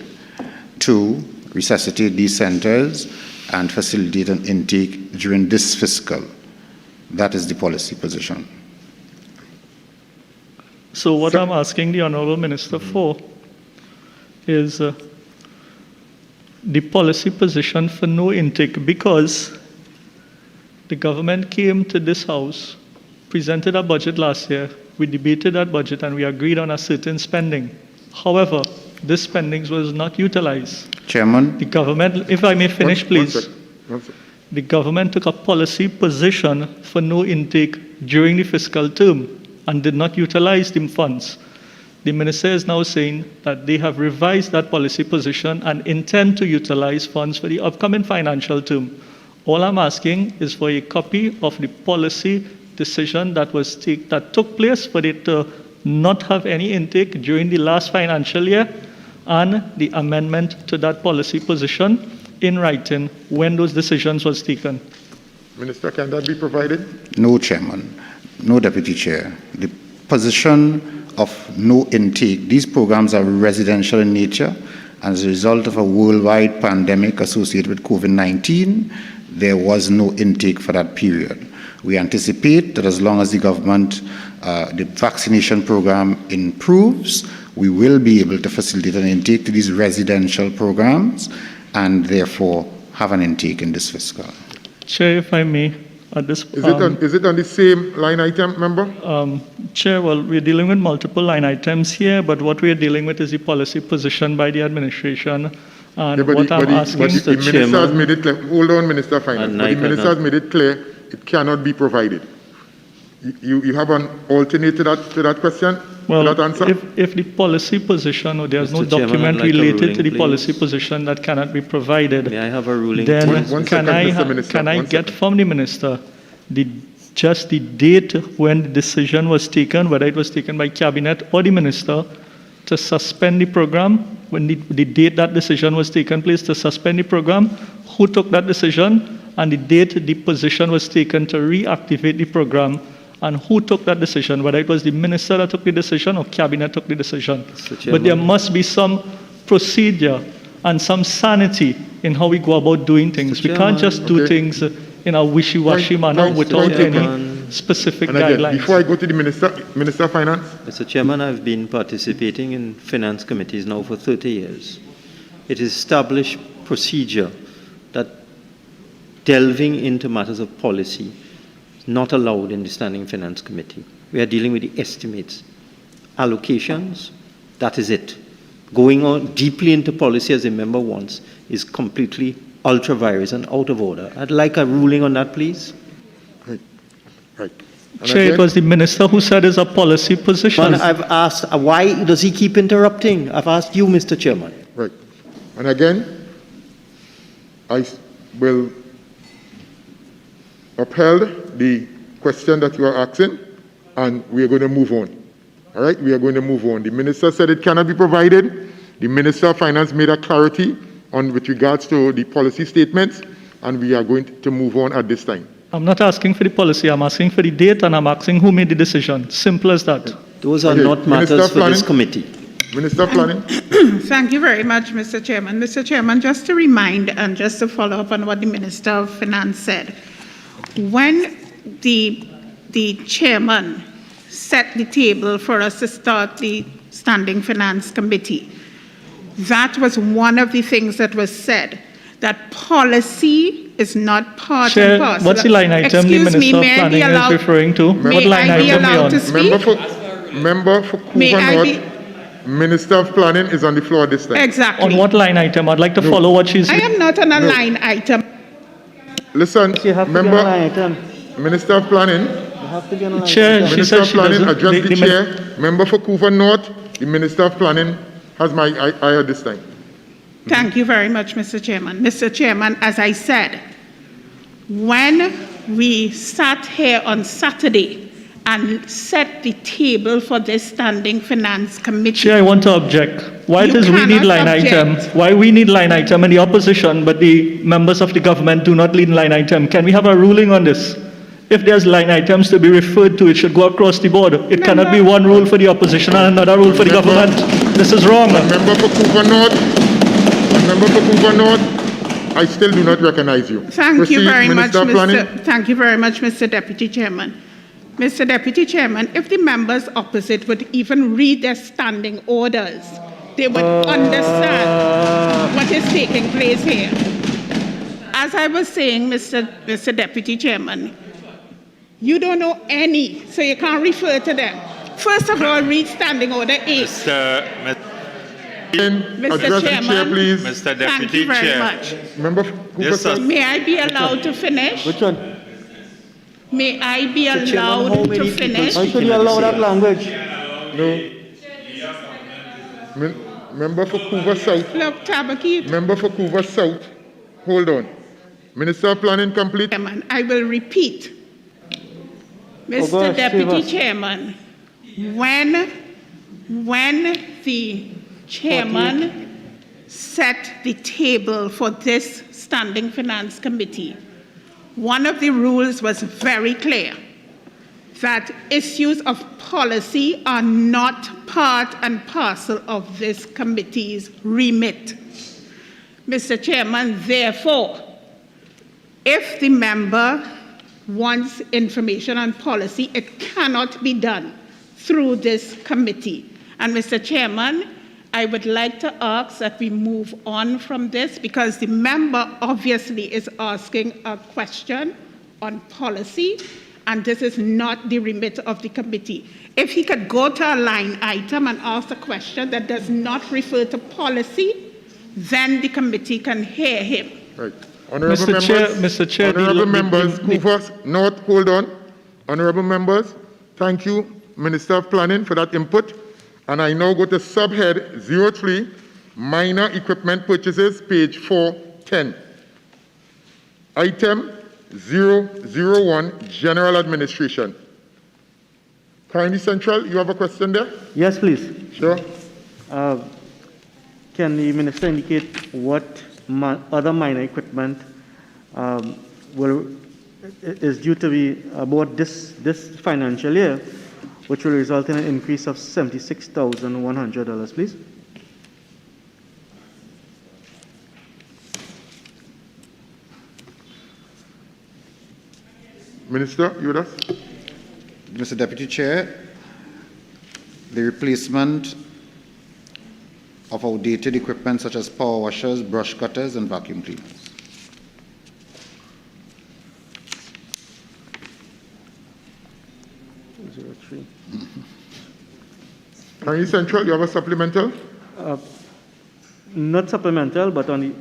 S2: to resuscitate these centers and facilitate an intake during this fiscal. That is the policy position.
S3: So what I'm asking the Honourable Minister for is the policy position for no intake, because the government came to this House, presented a budget last year, we debated that budget and we agreed on a certain spending. However, this spending was not utilized.
S2: Chairman?
S3: The government, if I may finish, please.
S1: One sec.
S3: The government took a policy position for no intake during the fiscal term and did not utilize the funds. The minister is now saying that they have revised that policy position and intend to utilize funds for the upcoming financial term. All I'm asking is for a copy of the policy decision that took place for it to not have any intake during the last financial year, and the amendment to that policy position in writing when those decisions was taken.
S1: Minister, can that be provided?
S2: No, Chairman. No, Deputy Chair. The position of no intake, these programs are residential in nature. As a result of a worldwide pandemic associated with COVID-19, there was no intake for that period. We anticipate that as long as the government, the vaccination program improves, we will be able to facilitate an intake to these residential programs and therefore have an intake in this fiscal.
S3: Chair, if I may, at this
S1: Is it on the same line item, member?
S3: Chair, well, we're dealing with multiple line items here, but what we're dealing with is the policy position by the administration. And
S1: Yeah,
S3: what I'm asking,
S1: but the minister has made it clear. Hold on, Minister of Finance. But the minister has made it clear it cannot be provided. You have an alternate to that question?
S3: well,
S1: to that answer?
S3: if the policy position, or there's no
S5: Mr. Chairman,
S3: document
S5: I'd like a
S3: related
S5: ruling,
S3: to the
S5: please.
S3: policy position that cannot be provided,
S5: May I have a ruling?
S3: then
S1: One
S3: can
S1: second,
S3: I
S1: Mr. Minister,
S3: can I
S1: one
S3: get
S1: second.
S3: from the minister just the date when the decision was taken, whether it was taken by cabinet or the minister, to suspend the program, when the date that decision was taken place, to suspend the program, who took that decision, and the date the position was taken to reactivate the program, and who took that decision, whether it was the minister that took the decision or cabinet took the decision. But there must be some procedure and some sanity in how we go about doing things. We can't just do things in a wishy-washy manner without any specific
S1: And again,
S3: guidelines.
S1: before I go to the Minister of Finance,
S5: Mr. Chairman, I've been participating in finance committees now for 30 years. It is established procedure that delving into matters of policy is not allowed in the Standing Finance Committee. We are dealing with the estimates, allocations, that is it. Going on deeply into policy as a member wants is completely ultra-virus and out of order. I'd like a ruling on that, please.
S1: right. And
S3: Chair,
S1: again,
S3: it was the minister who said it's a policy position.
S5: Man, I've asked, why does he keep interrupting? I've asked you, Mr. Chairman.
S1: Right. And again, I will upheld the question that you are asking, and we are going to move on. All right, we are going to move on. The minister said it cannot be provided. The Minister of Finance made a clarity on with regards to the policy statements, and we are going to move on at this time.
S3: I'm not asking for the policy, I'm asking for the date, and I'm asking who made the decision. Simple as that.
S5: Those are
S1: Okay,
S5: not
S1: Minister
S5: matters
S1: of
S5: for this
S1: Planning.
S5: committee.
S1: Minister of Planning.
S9: Thank you very much, Mr. Chairman. Mr. Chairman, just to remind and just to follow up on what the Minister of Finance said, when the chairman set the table for us to start the Standing Finance Committee, that was one of the things that was said, that policy is not part
S3: Chair,
S9: and parcel.
S3: what's the line item the
S9: Excuse me,
S3: Minister of
S9: may I be
S3: Planning is
S9: allowed-
S3: referring to?
S9: may
S3: What line
S9: I be
S3: item are we
S9: allowed
S3: on?
S9: to speak?
S1: Member for
S9: May
S1: Couva
S9: I
S1: North, Minister of Planning is on the floor this time.
S9: Exactly.
S3: On what line item? I'd like to follow what she's...
S9: I am not on a line item.
S1: Listen,
S7: You have to be on
S1: member,
S7: line item.
S1: Minister of Planning,
S7: have to be on a line
S3: Chair,
S7: item.
S3: she
S1: Minister
S3: said
S1: of
S3: she
S1: Planning,
S3: doesn't.
S1: address the chair. Member for Couva North, the Minister of Planning has my eye at this time.
S9: Thank you very much, Mr. Chairman. Mr. Chairman, as I said, when we sat here on Saturday and set the table for this Standing Finance Committee,
S3: Chair, I want to object. Why
S9: You
S3: it is we need
S9: cannot
S3: line item?
S9: object.
S3: Why we need line item in the opposition, but the members of the government do not need line item? Can we have a ruling on this? If there's line items to be referred to, it should go across the board. It cannot be one rule for the opposition and another rule for the government. This is wrong.
S1: Member for Couva North, I still do not recognize you.
S9: Thank you very much,
S1: Minister of Planning.
S9: Thank you very much, Mr. Deputy Chairman. Mr. Deputy Chairman, if the members opposite would even read their standing orders, they would understand what is taking place here. As I was saying, Mr. Deputy Chairman, you don't know any, so you can't refer to them. First of all, read Standing Order 8.
S1: Address
S9: Mr.
S1: the chair,
S9: Chairman,
S1: please.
S4: Mr.
S9: thank
S4: Deputy
S9: you very
S4: Chair.
S9: much.
S1: Member
S4: Yes, sir.
S9: May I be allowed to finish?
S7: Which one?
S9: May I be
S7: Chairman, how
S9: allowed
S7: many
S9: to finish?
S7: Why should you allow that language?
S1: No. Member for Couva South.
S9: Look, Tabaki,
S1: Member for Couva South. Hold on. Minister of Planning, complete.
S9: Chairman, I will repeat. Mr.
S7: gosh,
S9: Deputy
S7: save us.
S9: Chairman, when the chairman set the table for this Standing Finance Committee, one of the rules was very clear, that issues of policy are not part and parcel of this committee's remit. Mr. Chairman, therefore, if the member wants information on policy, it cannot be done through this committee. And Mr. Chairman, I would like to ask that we move on from this because the member obviously is asking a question on policy, and this is not the remit of the committee. If he could go to a line item and ask a question that does not refer to policy, then the committee can hear him.
S1: Right. Honorable
S3: Mr. Chair,
S1: Honorable members, Couva North, hold on. Honorable members, thank you, Minister of Planning, for that input. And I now go to subhead 03, minor equipment purchases, page 410. Item 001, general administration. County Central, you have a question there?
S7: Yes, please.
S1: Sure.
S7: Can the minister indicate what other minor equipment is due to be about this financial year, which will result in an increase of $76,100, please?
S1: Minister, you with us?
S2: Mr. Deputy Chair, the replacement of outdated equipment such as power washers, brush cutters, and vacuum cleaners.
S1: County Central, you have a supplemental?
S7: Not supplemental, but on the,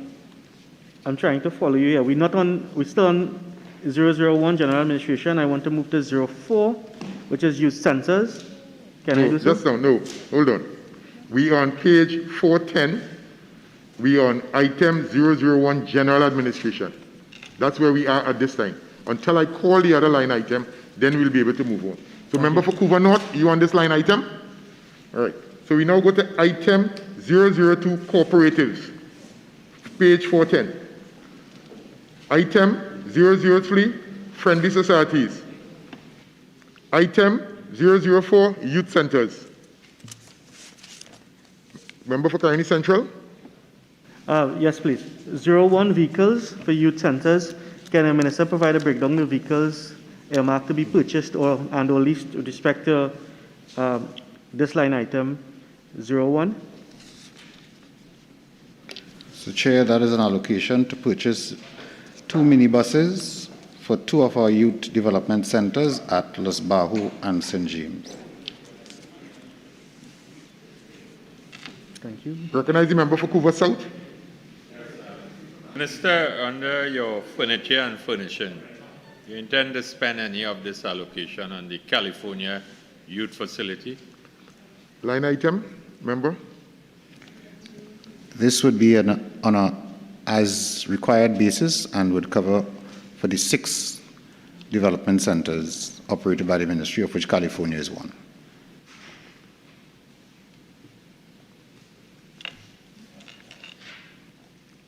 S7: I'm trying to follow you here. We're still on 001, General Administration. I want to move to 04, which is youth sensors. Can I do so?
S1: Just now, no, hold on. We are on page 410. We are on item 001, General Administration. That's where we are at this time. Until I call the other line item, then we'll be able to move on. So member for Couva North, you on this line item? All right. So we now go to item 002, cooperatives, page 410. Item 003, friendly societies. Item 004, youth centers. Member for County Central?
S7: Yes, please. 01, vehicles for youth centers. Can the minister provide a breakdown of vehicles earmarked to be purchased or leased with respect to this line item 01?
S2: So, Chair, that is an allocation to purchase 2 minibuses for 2 of our youth development centers at Los Bajo and St. James.
S7: Thank you.
S1: Recognize the member for Couva South.
S4: Minister, under your furniture and furnishing, You intend to spend any of this allocation on the California Youth Facility?
S1: Line item, member?
S2: This would be on a as required basis and would cover for the 6 development centers operated by the ministry, of which California is one.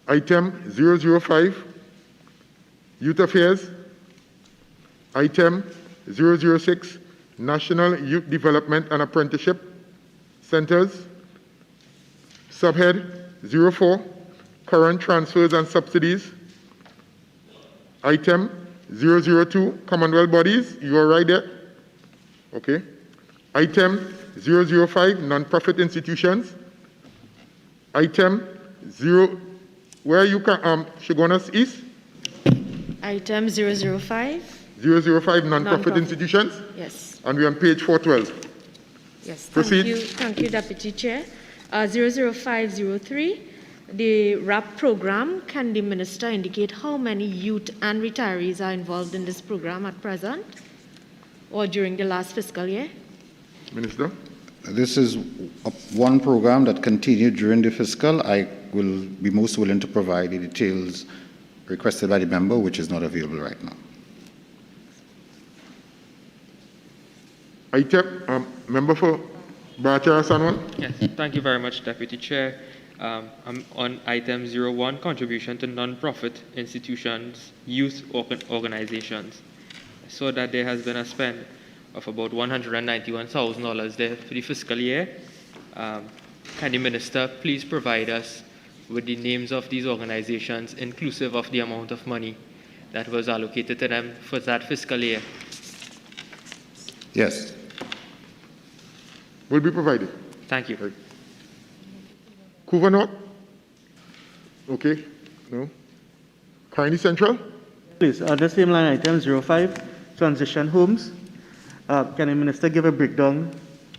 S1: Item 005, Youth Affairs. Item 006, National Youth Development and Apprenticeship Centers. Subhead 04, Current Transfers and Subsidies. Item 002, Commonwealth Bodies. You are right there? Okay. Item 005, Non-Profit Institutions. Item 0, where are you, Shigonas East?
S6: Item 005.
S1: 005, Non-Profit
S6: Non-profit.
S1: Institutions.
S6: Yes.
S1: And we're on page 412.
S6: Yes.
S1: Proceed.
S6: Thank you, Deputy Chair. 00503, the RAP program. Can the Minister indicate how many youth and retirees are involved in this program at present or during the last fiscal year?
S1: Minister.
S2: This is one program that continued during the fiscal. I will be most willing to provide the details requested by the member, which is not available right now.
S1: Item, member for Bachara Sanwan.
S10: Yes, thank you very much, Deputy Chair. I'm on item 01, contribution to non-profit institutions, youth organizations. I saw that there has been a spend of about $191,000 there for the fiscal year. Can the Minister please provide us with the names of these organizations, inclusive of the amount of money that was allocated to them for that fiscal year?
S2: Yes.
S1: Will be provided.
S10: Thank you.
S1: Right. Couva North? Okay. No. Carney Central?
S7: Please, the same line item 05, transition homes. Can the Minister give a breakdown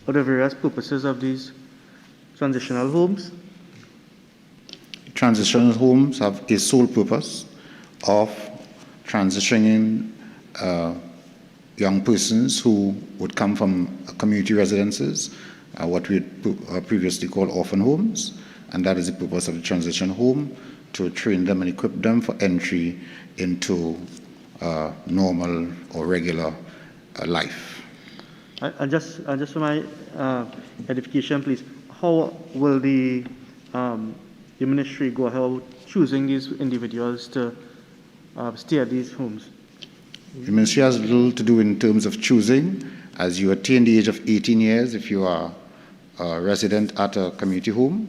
S7: of the various purposes of these transitional homes?
S2: Transitional homes have a sole purpose of transitioning young persons who would come from community residences, what we previously called orphan homes, and that is the purpose of the transition home, to train them and equip them for entry into normal or regular life.
S7: And just for my edification, please, how will the ministry go about choosing these individuals to stay at these homes?
S2: The ministry has little to do in terms of choosing. As you attain the age of 18 years, if you are a resident at a community home,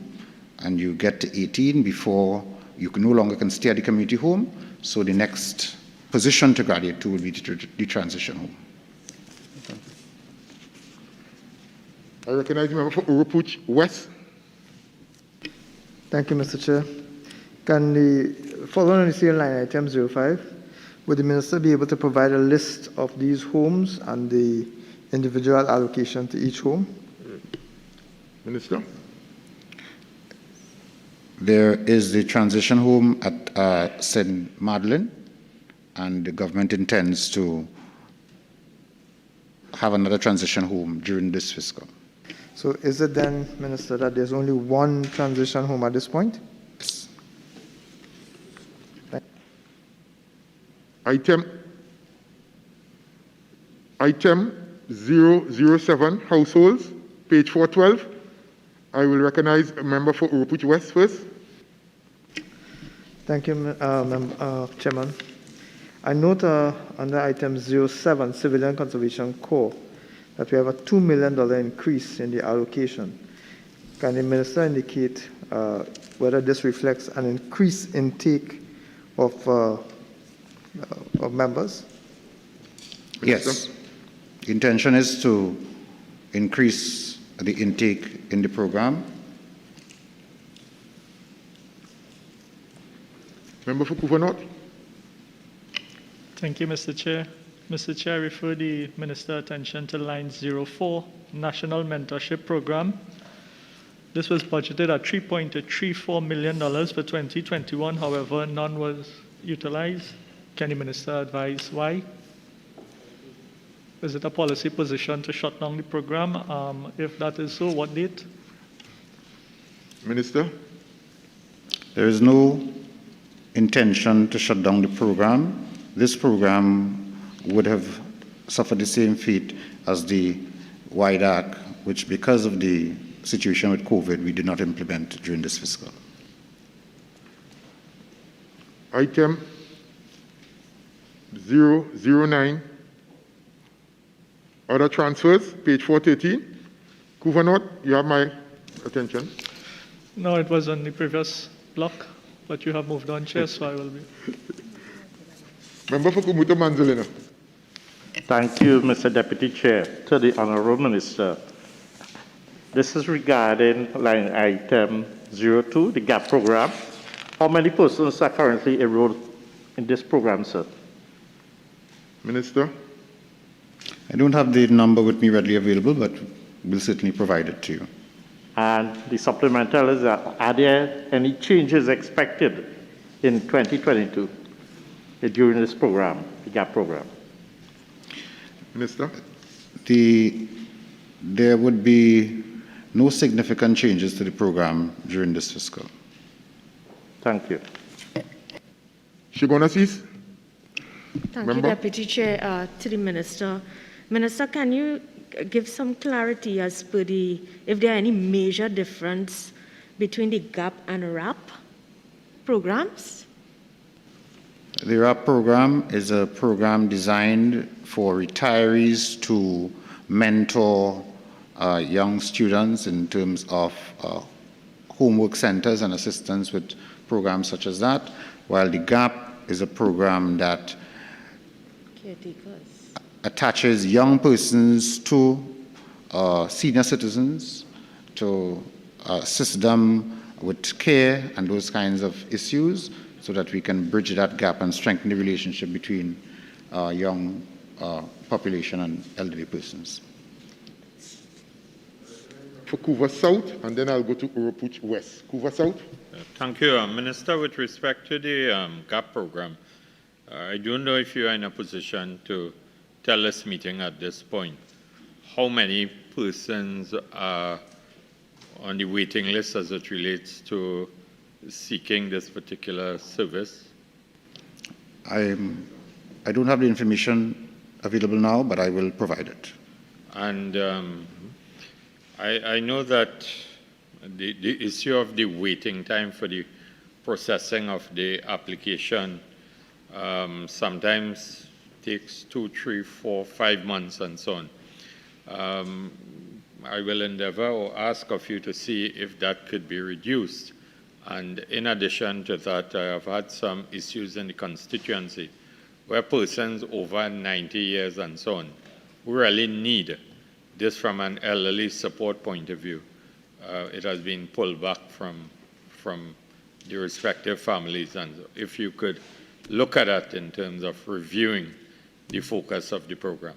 S2: and you get to 18 before you no longer can stay at the community home, so the next position to graduate to will be the transition home.
S1: I recognize the member for Urupuch West.
S12: Thank you, Mr. Chair. Can the following on the same line item 05, would the Minister be able to provide a list of these homes and the individual allocation to each home?
S1: Minister.
S2: There is the transition home at St. Madeleine, and the government intends to have another transition home during this fiscal.
S12: So is it then, Minister, that there's only one transition home at this point?
S2: Yes.
S1: Item 007, households, page 412. I will recognize a member for Urupuch West first.
S12: Thank you, Chairman. I note under item 07, Civilian Conservation Corps, that we have a $2 million increase in the allocation. Can the Minister indicate whether this reflects an increased intake of members?
S2: Yes. The intention is to increase the intake in the program.
S1: Member for Couva North.
S3: Thank you, Mr. Chair. Mr. Chair, I refer the Minister's attention to line 04, National Mentorship Program. This was budgeted at $3.34 million for 2021. However, none was utilized. Can the minister advise why? Is it a policy position to shut down the program? If that is so, what date?
S1: Minister?
S2: There is no intention to shut down the program. This program would have suffered the same fate as the WIDAC, which because of the situation with COVID, we did not implement during this fiscal.
S1: Item 009, other transfers, page 413. Kuvanot, you have my attention.
S3: No, it was on the previous block, but you have moved on, Chair, so I will be.
S1: Member for Kumuto Manzolina.
S8: Thank you, Mr. Deputy Chair. To the Honorable Minister, this is regarding line item 02, the GAP program. How many persons are currently enrolled in this program, sir?
S1: Minister?
S2: I don't have the number with me readily available, but we'll certainly provide it to you.
S8: And the supplemental is, are there any changes expected in 2022 during this program, the GAP program?
S1: Minister?
S2: There would be no significant changes to the program during this fiscal.
S8: Thank you.
S1: Shigonasis?
S6: Thank
S1: Member?
S6: you, Deputy Chair. To the Minister. Minister, can you give some clarity as per if there are any major difference between the GAP and RAP programs?
S2: The RAP program is a program designed for retirees to mentor young students in terms of homework centers and assistance with programs such as that, while the GAP is a program that attaches young persons to senior citizens to assist them with care and those kinds of issues so that we can bridge that gap and strengthen the relationship between young population and elderly persons.
S1: For Kuva South, and then I'll go to Uropuch West. Kuva South?
S4: Thank you, Minister. With respect to the GAP program, I don't know if you are in a position to tell this meeting at this point how many persons are on the waiting list as it relates to seeking this particular service.
S2: I don't have the information available now, but I will provide it.
S4: And I know that the issue of the waiting time for the processing of the application sometimes takes 2, 3, 4, 5 months and so on. I will endeavor or ask of you to see if that could be reduced. And in addition to that, I have had some issues in the constituency where persons over 90 years and so on who really need this from an elderly support point of view. It has been pulled back from the respective families. And if you could look at that in terms of reviewing the focus of the program.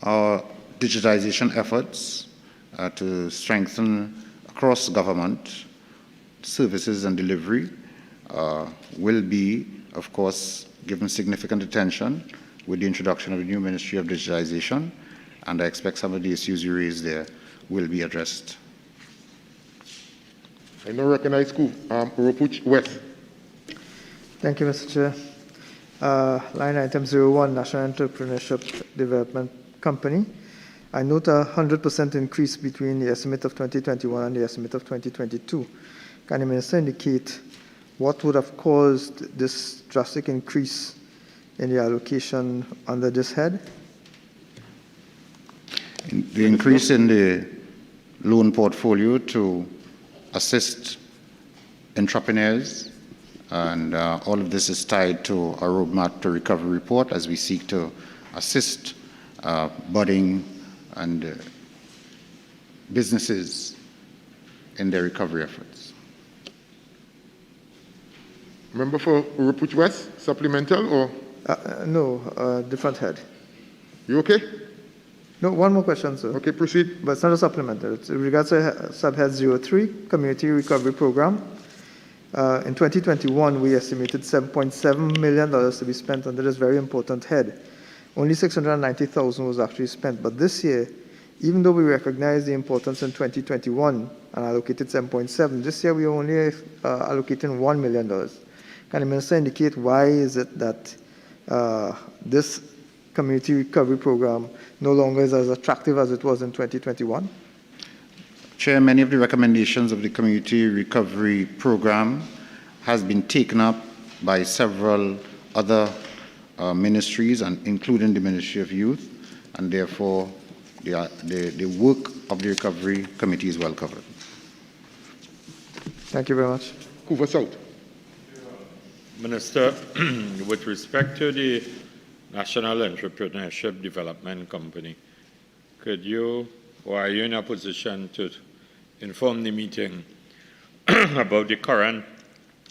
S2: Our digitization efforts to strengthen across government services and delivery will be, of course, given significant attention with the introduction of the new Ministry of Digitization, and I expect some of the issues you raised there will be addressed.
S1: I now recognize Uropuch West.
S12: Thank you, Mr. Chair. Line item 01, National Entrepreneurship Development Company. I note a 100% increase between the estimate of 2021 and the estimate of 2022. Can the Minister indicate what would have caused this drastic increase in the allocation under this head?
S2: The increase in the loan portfolio to assist entrepreneurs, and all of this is tied to our roadmap to recovery report as we seek to assist budding and businesses in their recovery efforts.
S1: Member for Uropuch West, supplemental or?
S12: No, different head.
S1: You okay?
S12: No, one more question, sir.
S1: Okay, proceed.
S12: But it's not a supplemental. It's in regards to subhead 03, Community Recovery Program. In 2021, we estimated $7.7 million to be spent under this very important head. Only $690,000 was actually spent. But this year, even though we recognize the importance in 2021 and allocated 7.7, this year we are only allocating $1 million. Can the minister indicate why is it that this community recovery program no longer is as attractive as it was in 2021?
S2: Chair, many of the recommendations of the community recovery program has been taken up by several other ministries, and including the Ministry of Youth, and therefore the work of the recovery committee is well covered.
S12: Thank you very much.
S1: Hoover South.
S4: Minister, with respect to the National Entrepreneurship Development Company, could you, or are you in a position to inform the meeting about the current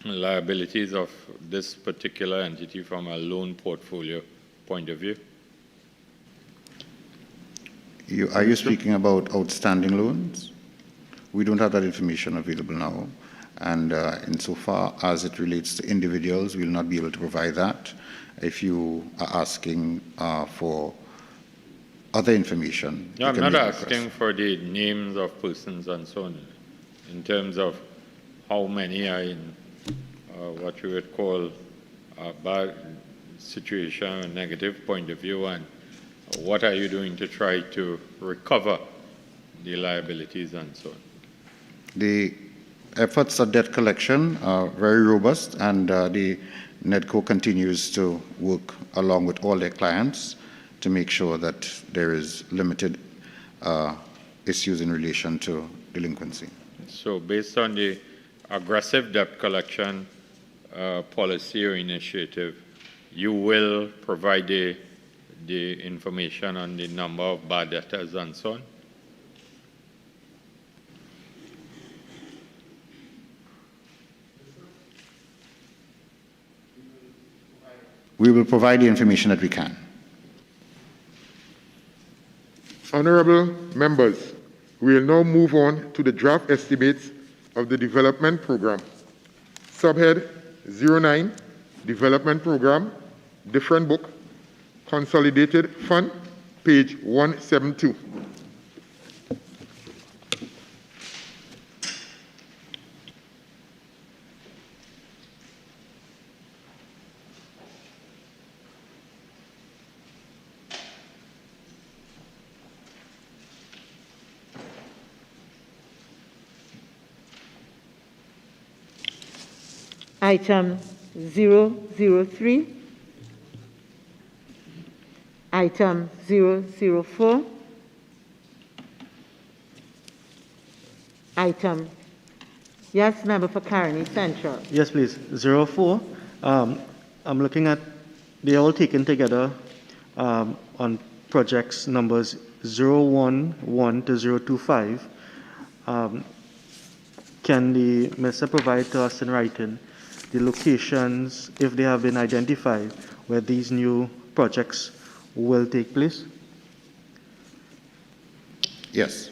S4: liabilities of this particular entity from a loan portfolio point of view?
S2: Are you speaking about outstanding loans? We don't have that information available now. And insofar as it relates to individuals, we'll not be able to provide that. If you are asking for other information.
S4: No, I'm not asking for the names of persons and so on, in terms of how many are in what you would call a bad situation, a negative point of view, and what are you doing to try to recover the liabilities and so on?
S2: The efforts at debt collection are very robust, and the NEDCO continues to work along with all their clients to make sure that there is limited issues in relation to delinquency.
S4: So based on the aggressive debt collection policy or initiative, you will provide the information on the number of bad debtors and so on?
S2: We will provide the information that we can.
S1: Honorable members, we will now move on to the draft estimates of the development program. Subhead 09, Development Program, different book, Consolidated Fund, page 172.
S13: Item 003, item 004, item, yes, member for Caroni Central.
S7: Yes, please. 04. I'm looking at, they're all taken together on projects numbers 011 to 025. Can the minister provide to us in writing the locations, if they have been identified, where these new projects will take place?
S2: Yes.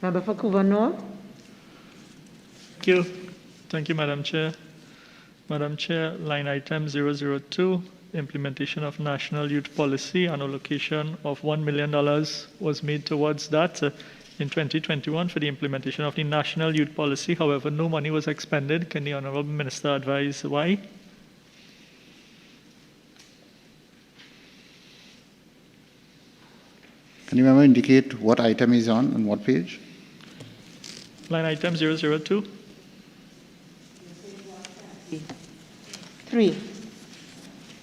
S13: Member for Couva North.
S3: Thank you. Thank you, Madam Chair. Madam Chair, line item 002, implementation of National Youth Policy, an allocation of $1 million was made towards that in 2021 for the implementation of the National Youth Policy. However, no money was expended. Can the Honourable Minister advise why?
S2: Can you remember indicate what item is on what page?
S3: Line item 002.
S13: 3.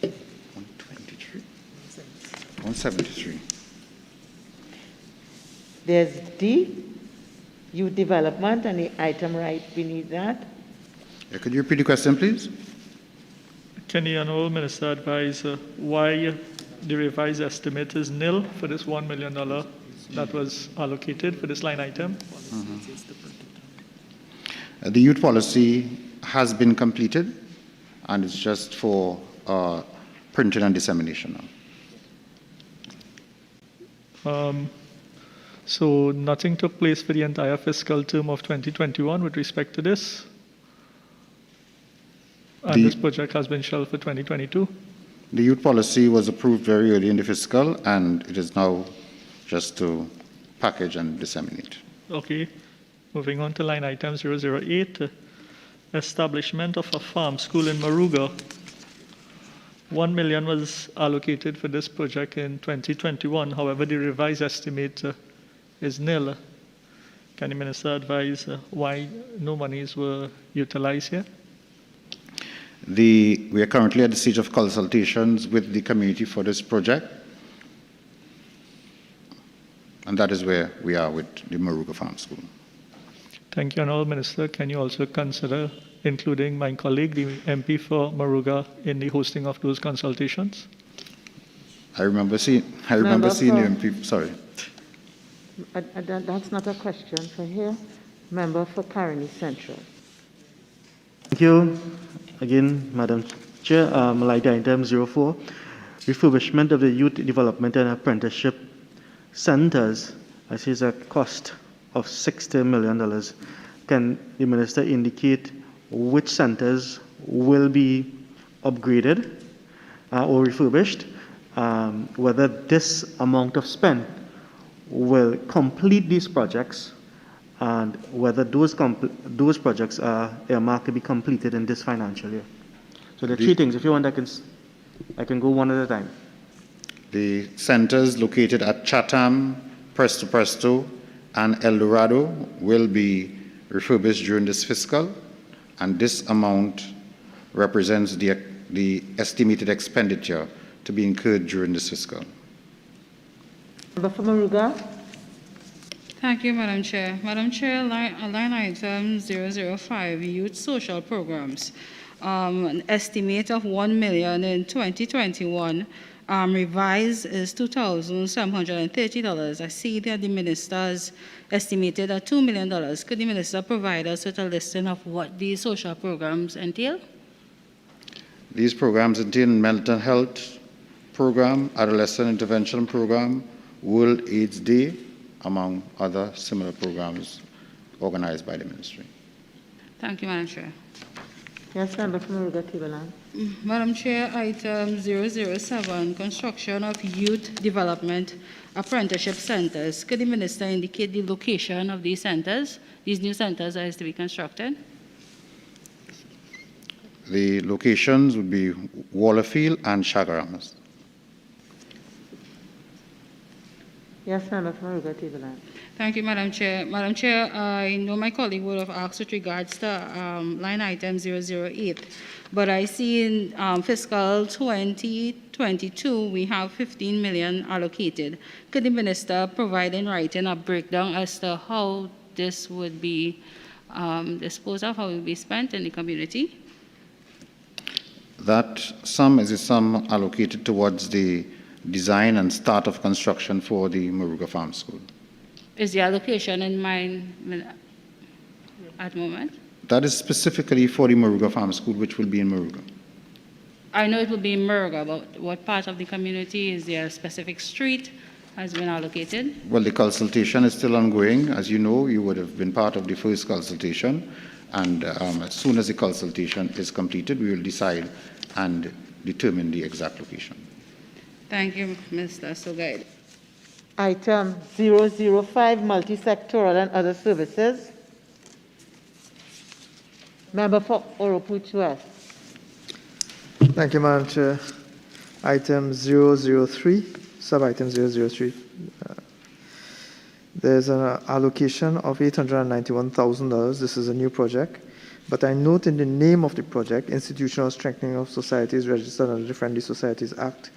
S2: 123. 173.
S13: There's D, youth development, and the item right beneath that.
S2: Could you repeat the question, please?
S3: Can the Honourable Minister advise why the revised estimate is nil for this $1 million that was allocated for this line item?
S2: The youth policy has been completed, and it's just for printing and dissemination now.
S3: So nothing took place for the entire fiscal term of 2021 with respect to this? And this project has been shelved for 2022?
S2: The youth policy was approved very early in the fiscal, and it is now just to package and disseminate.
S3: Okay. Moving on to line item 008, establishment of a farm school in Maruga. 1 million was allocated for this project in 2021. However, the revised estimate is nil. Can the minister advise why no monies were utilized here?
S2: We are currently at the stage of consultations with the community for this project, and that is where we are with the Maruga Farm School.
S3: Thank you, Honourable Minister. Can you also consider including my colleague, the MP for Maruga, in the hosting of those consultations?
S2: I remember seeing the MP. Sorry.
S13: That's not a question for here. Member for Caroni Central.
S7: Thank you. Again, Madam Chair, light item 04, refurbishment of the Youth Development and Apprenticeship Centers. I see it's a cost of $60 million. Can the Minister indicate which centers will be upgraded or refurbished, whether this amount of spend will complete these projects, and whether those projects are earmarked to be completed in this financial year? So there are three things. If you want, I can go one at a time.
S2: The centers located at Chatham, Presto Presto, and El Dorado will be refurbished during this fiscal, and this amount represents the estimated expenditure to be incurred during this fiscal.
S13: Member for Maruga.
S11: Thank you, Madam Chair. Madam Chair, line item 005, youth social programs. An estimate of 1 million in 2021. Revised is $2,730. I see that the minister's estimated at $2 million. Could the minister provide us with a listing of what these social programs entail?
S2: These programs entail mental health program, adolescent intervention program, World AIDS Day, among other similar programs organized by the ministry.
S11: Thank you, Madam Chair.
S13: Yes, member from Maruga Tibaland.
S11: Madam Chair, item 007, construction of youth development apprenticeship centers. Could the minister indicate the location of these centers, these new centers that is to be constructed?
S2: The locations would be Wallerfield and Chagaramas.
S13: Yes, member from Maruga Tibaland.
S11: Thank you, Madam Chair. Madam Chair, I know my colleague would have asked with regards to line item 008, but I see in fiscal 2022, we have 15 million allocated. Could the minister provide in writing a breakdown as to how this would be disposed of, how it will be spent in the community?
S2: That sum is a sum allocated towards the design and start of construction for the Maruga Farm School.
S11: Is the allocation in mind at the moment?
S2: That is specifically for the Maruga Farm School, which will be in Maruga.
S11: I know it will be in Maruga, but what part of the community? Is there a specific street has been allocated?
S2: Well, the consultation is still ongoing. As you know, you would have been part of the first consultation, and as soon as the consultation is completed, we will decide and determine the exact location.
S11: Thank you, Mr. Sogait.
S13: Item 005, multi-sectoral and other services. Member for Oropouche West.
S12: Thank you, Madam Chair. Item 003, sub-item 003. There's an allocation of $891,000. This is a new project. But I note in the name of the project, Institutional Strengthening of Societies Registered under the Friendly Societies Act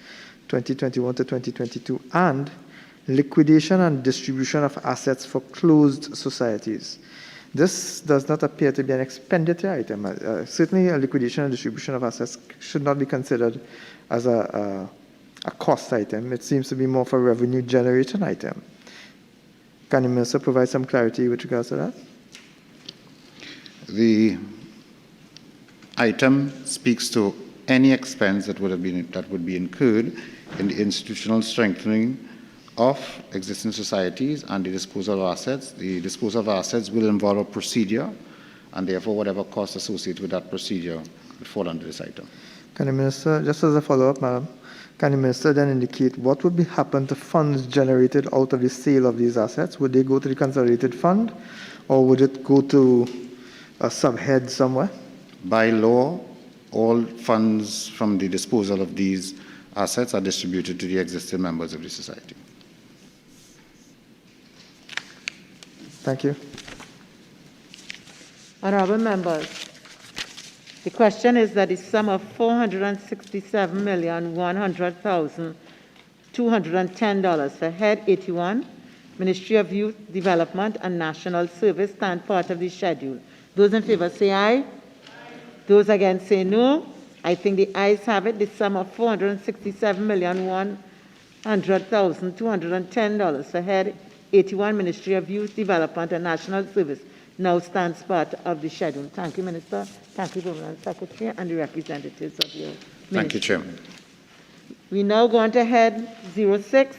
S12: 2021 to 2022, and liquidation and distribution of assets for closed societies. This does not appear to be an expenditure item. Certainly, a liquidation and distribution of assets should not be considered as a cost item. It seems to be more of a revenue generation item. Can the minister provide some clarity with regards to that?
S2: The item speaks to any expense that would be incurred in the institutional strengthening of existing societies and the disposal of assets. The disposal of assets will involve a procedure, and therefore whatever costs associated with that procedure would fall under this item.
S12: Can the Minister, just as a follow-up, Madam, can the Minister then indicate what would happen to funds generated out of the sale of these assets? Would they go to the consolidated fund, or would it go to a subhead somewhere?
S2: By law, all funds from the disposal of these assets are distributed to the existing members of the society.
S12: Thank you.
S13: Honorable members, the question is that the sum of $467,100,210 for Head 81, Ministry of Youth Development and National Service, stand part of the schedule. Those in favor say aye. Those against say no. I think the ayes have it. The sum of $467,100,210 for Head 81, Ministry of Youth Development and National Service now stands part of the schedule. Thank you, Minister. Thank you, Permanent Secretary, and the representatives of your ministry.
S2: Thank you, Chairman.
S13: We now go on to Head 06,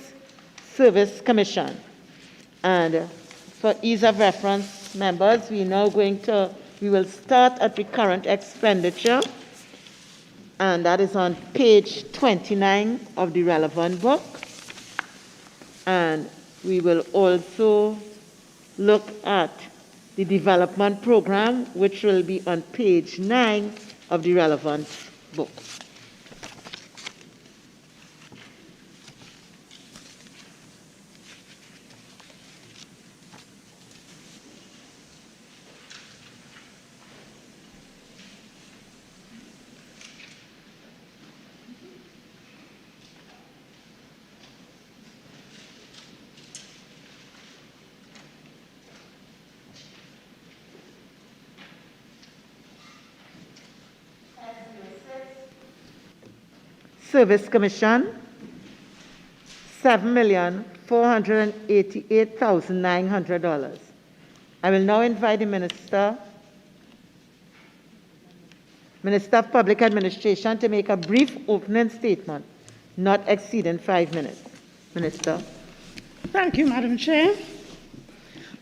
S13: Service Commission. And for ease of reference, members, we will start at Recurrent Expenditure, and that is on page 29 of the relevant book. And we will also look at the development program, which will be on page 9 of the relevant book. Service Commission, $7,488,900. I will now invite the Minister of Public Administration to make a brief opening statement, not exceeding 5 minutes. Minister.
S9: Thank you, Madam Chair.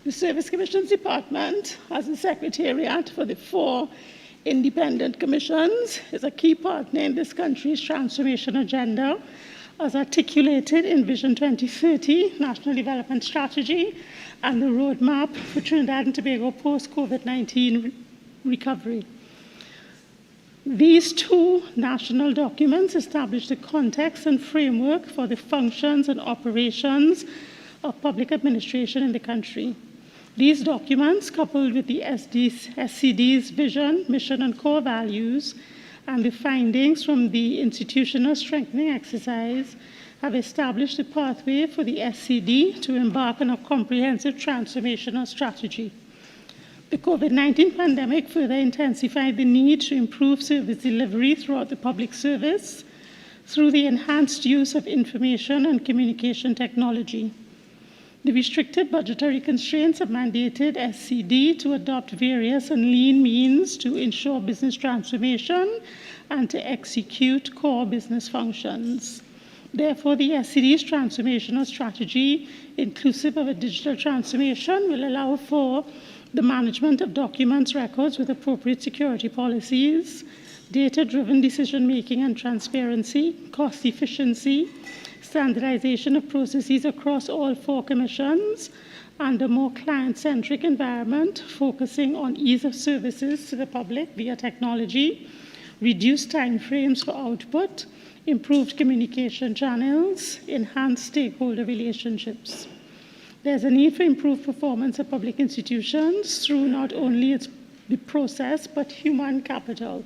S9: The Service Commission's Department, as a secretariat for the 4 independent commissions, is a key partner in this country's transformation agenda, as articulated in Vision 2030, National Development Strategy, and the roadmap for Trinidad and Tobago post-COVID-19 recovery. These 2 national documents establish the context and framework for the functions and operations of public administration in the country. These documents, coupled with the SCD's vision, mission, and core values, and the findings from the institutional strengthening exercise, have established a pathway for the SCD to embark on a comprehensive transformational strategy. The COVID-19 pandemic further intensified the need to improve service delivery throughout the public service through the enhanced use of information and communication technology. The restricted budgetary constraints have mandated SCD to adopt various and lean means to ensure business transformation and to execute core business functions. Therefore, the SCD's transformational strategy, inclusive of a digital transformation, will allow for the management of documents, records with appropriate security policies, data-driven decision-making and transparency, cost efficiency, standardization of processes across all 4 commissions, and a more client-centric environment focusing on ease of services to the public via technology, reduced timeframes for output, improved communication channels, enhanced stakeholder relationships. There's a need for improved performance of public institutions through not only the process, but human capital.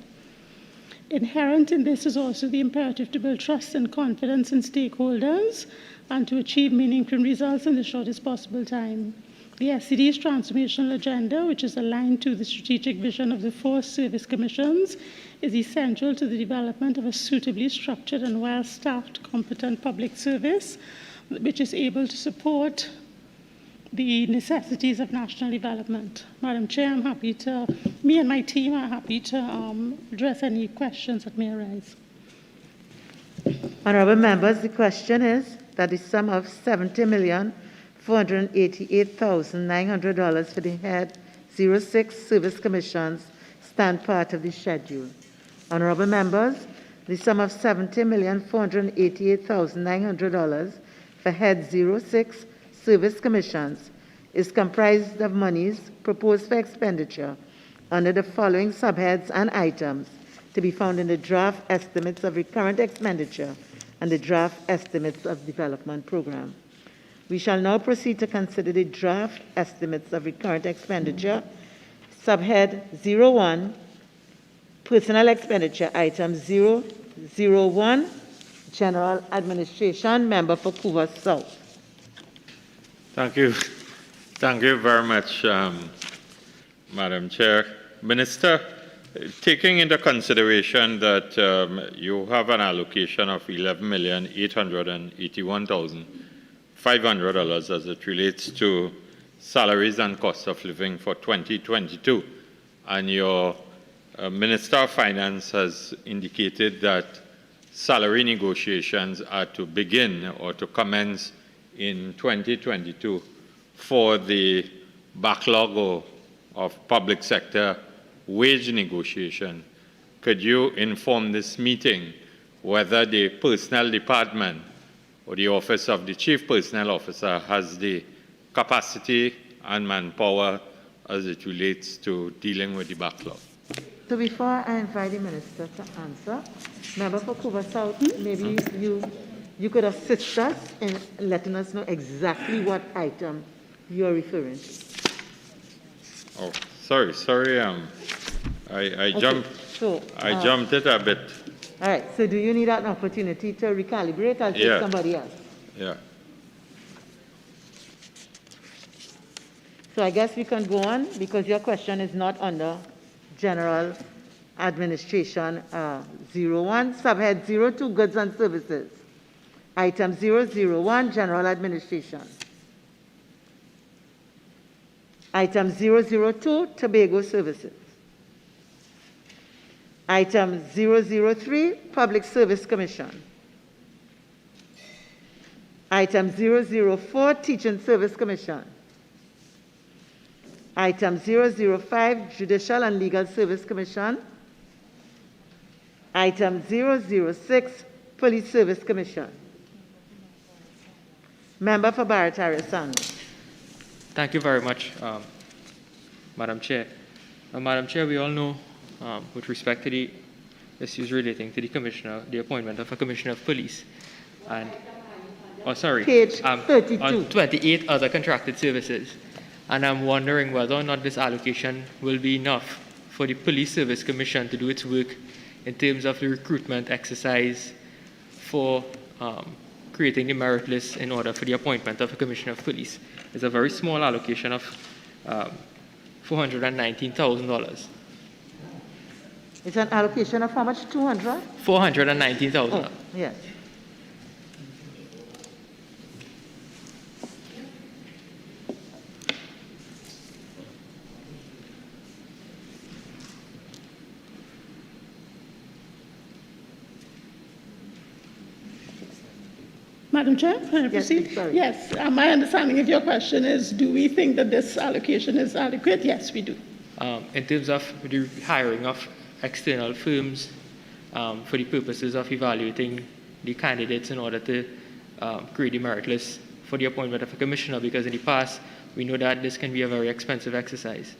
S9: Inherent in this is also the imperative to build trust and confidence in stakeholders and to achieve meaningful results in the shortest possible time. The SCD's transformational agenda, which is aligned to the strategic vision of the 4 service commissions, is essential to the development of a suitably structured and well-staffed, competent public service, which is able to support the necessities of national development. Madam Chair, me and my team are happy to address any questions that may arise.
S13: Honorable members, the question is, that the sum of $70,488,900 for the head 06 service commissions stand part of the schedule. Honorable members, the sum of $70,488,900 for head 06 service commissions is comprised of monies proposed for expenditure under the following subheads and items to be found in the draft estimates of recurrent expenditure and the draft estimates of development program. We shall now proceed to consider the draft estimates of recurrent expenditure, subhead 01, personal expenditure, item 001, general administration, member for Couva South.
S4: Thank you. Thank you very much, Madam Chair. Minister, taking into consideration that you have an allocation of $11,881,500 as it relates to salaries and cost of living for 2022, and your Minister of Finance has indicated that salary negotiations are to begin or to commence in 2022 for the backlog of public sector wage negotiation. Could you inform this meeting whether the personnel department or the office of the chief personnel officer has the capacity and manpower as it relates to dealing with the backlog?
S13: So before I invite the minister to answer, member for Couva South, maybe you could assist us in letting us know exactly what item you're referring to.
S4: Oh, sorry. I jumped it a bit.
S13: All right. So do you need an opportunity to recalibrate or take somebody else?
S4: Yeah.
S13: So I guess we can go on because your question is not under general administration 01, subhead 02, goods and services. Item 001, general administration. Item 002, Tobago services. Item 003, Public Service Commission. Item 004, Teaching Service Commission. Item 005, Judicial and Legal Service Commission. Item 006, Police Service Commission. Member for Barataria-Sangli.
S10: Thank you very much, Madam Chair. Madam Chair, we all know, with respect to the issues relating to the appointment of a Commissioner of Police, and,
S13: Page 32.
S10: on 28 other contracted services. And I'm wondering whether or not this allocation will be enough for the Police Service Commission to do its work in terms of the recruitment exercise for creating the merit list in order for the appointment of a Commissioner of Police. It's a very small allocation of $419,000.
S13: It's an allocation of how much? 200?
S10: $419,000.
S13: Oh, yes.
S9: Madam Chair, can I proceed? Yes, my understanding of your question is, do we think that this allocation is adequate? Yes, we do.
S10: In terms of the hiring of external firms for the purposes of evaluating the candidates in order to create the merit list for the appointment of a commissioner, because in the past, we know that this can be a very expensive exercise.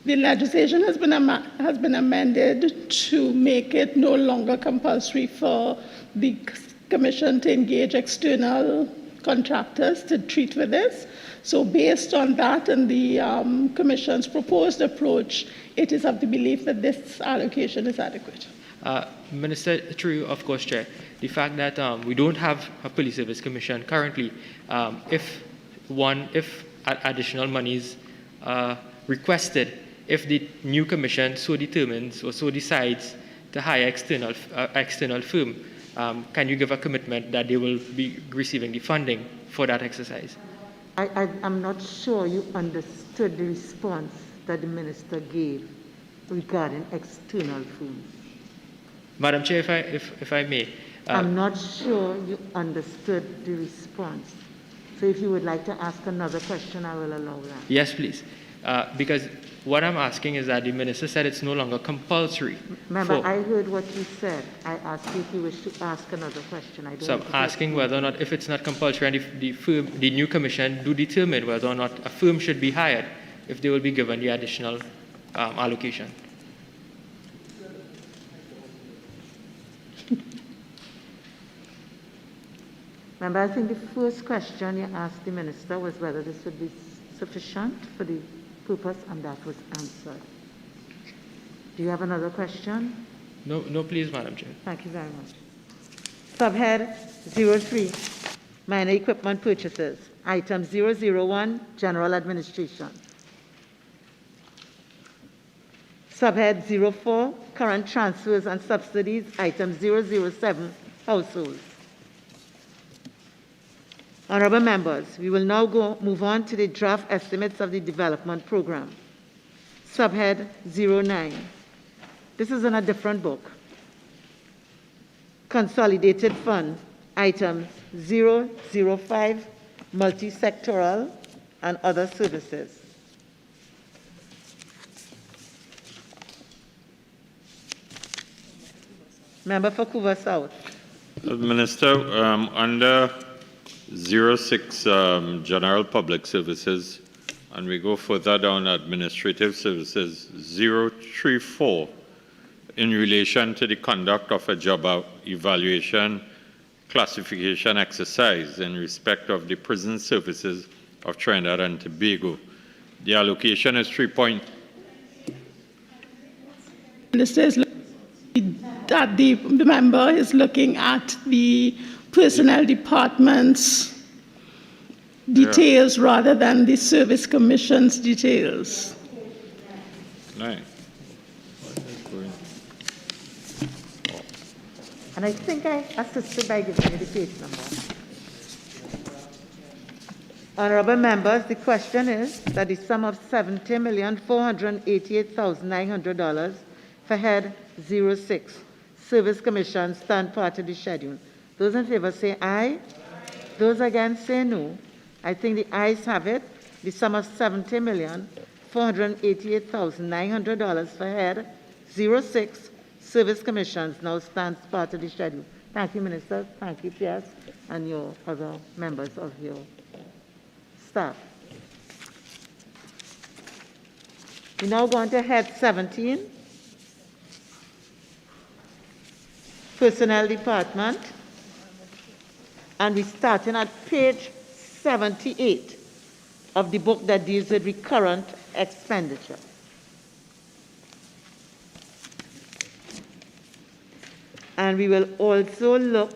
S9: The legislation has been amended to make it no longer compulsory for the Commission to engage external contractors to treat with this. So based on that and the Commission's proposed approach, it is of the belief that this allocation is adequate.
S10: Minister, true, of course, Chair. The fact that we don't have a Police Service Commission currently, if additional monies requested, if the new commission so determines or so decides to hire external firm, can you give a commitment that they will be receiving the funding for that exercise?
S13: I'm not sure you understood the response that the minister gave regarding external firms.
S10: Madam Chair, if I may,
S13: I'm not sure you understood the response. So if you would like to ask another question, I will allow that.
S10: Yes, please. Because what I'm asking is that the minister said it's no longer compulsory.
S13: Remember, I heard what you said. I asked you if you wish to ask another question. I don't
S10: So I'm asking whether or not, if it's not compulsory, and if the new commission do determine whether or not a firm should be hired, if they will be given the additional allocation.
S13: Remember, I think the first question you asked the minister was whether this would be sufficient for the purpose, and that was answered. Do you have another question?
S10: No, please, Madam Chair.
S13: Thank you very much. Subhead 03, minor equipment purchases. Item 001, general administration. Subhead 04, current transfers and subsidies. Item 007, households. Honorable members, we will now move on to the draft estimates of the development program. Subhead 09. This is in a different book. Consolidated fund, item 005, multi-sectoral and other services. Member for Couva South.
S4: Minister, under 06 General Public Services, and we go further down Administrative Services, 034, in relation to the conduct of a job evaluation classification exercise in respect of the prison services of Trinidad and Tobago. The allocation is 3 point.
S9: Minister is that the member is looking at the personnel department's details rather than the service commission's details.
S4: Right.
S13: And I think I assisted by giving you the page number. Honorable members, the question is that the sum of $70,488,900 for head 06, Service Commission, stand part of the schedule. Those in favor say aye. Those against say no. I think the ayes have it. The sum of $70,488,900 for head 06, Service Commissions, now stands part of the schedule. Thank you, Minister. Thank you, Pierce, and your other members of your staff. We now go on to head 17, Personnel Department, and we're starting at page 78 of the book that deals with recurrent expenditure. And we will also look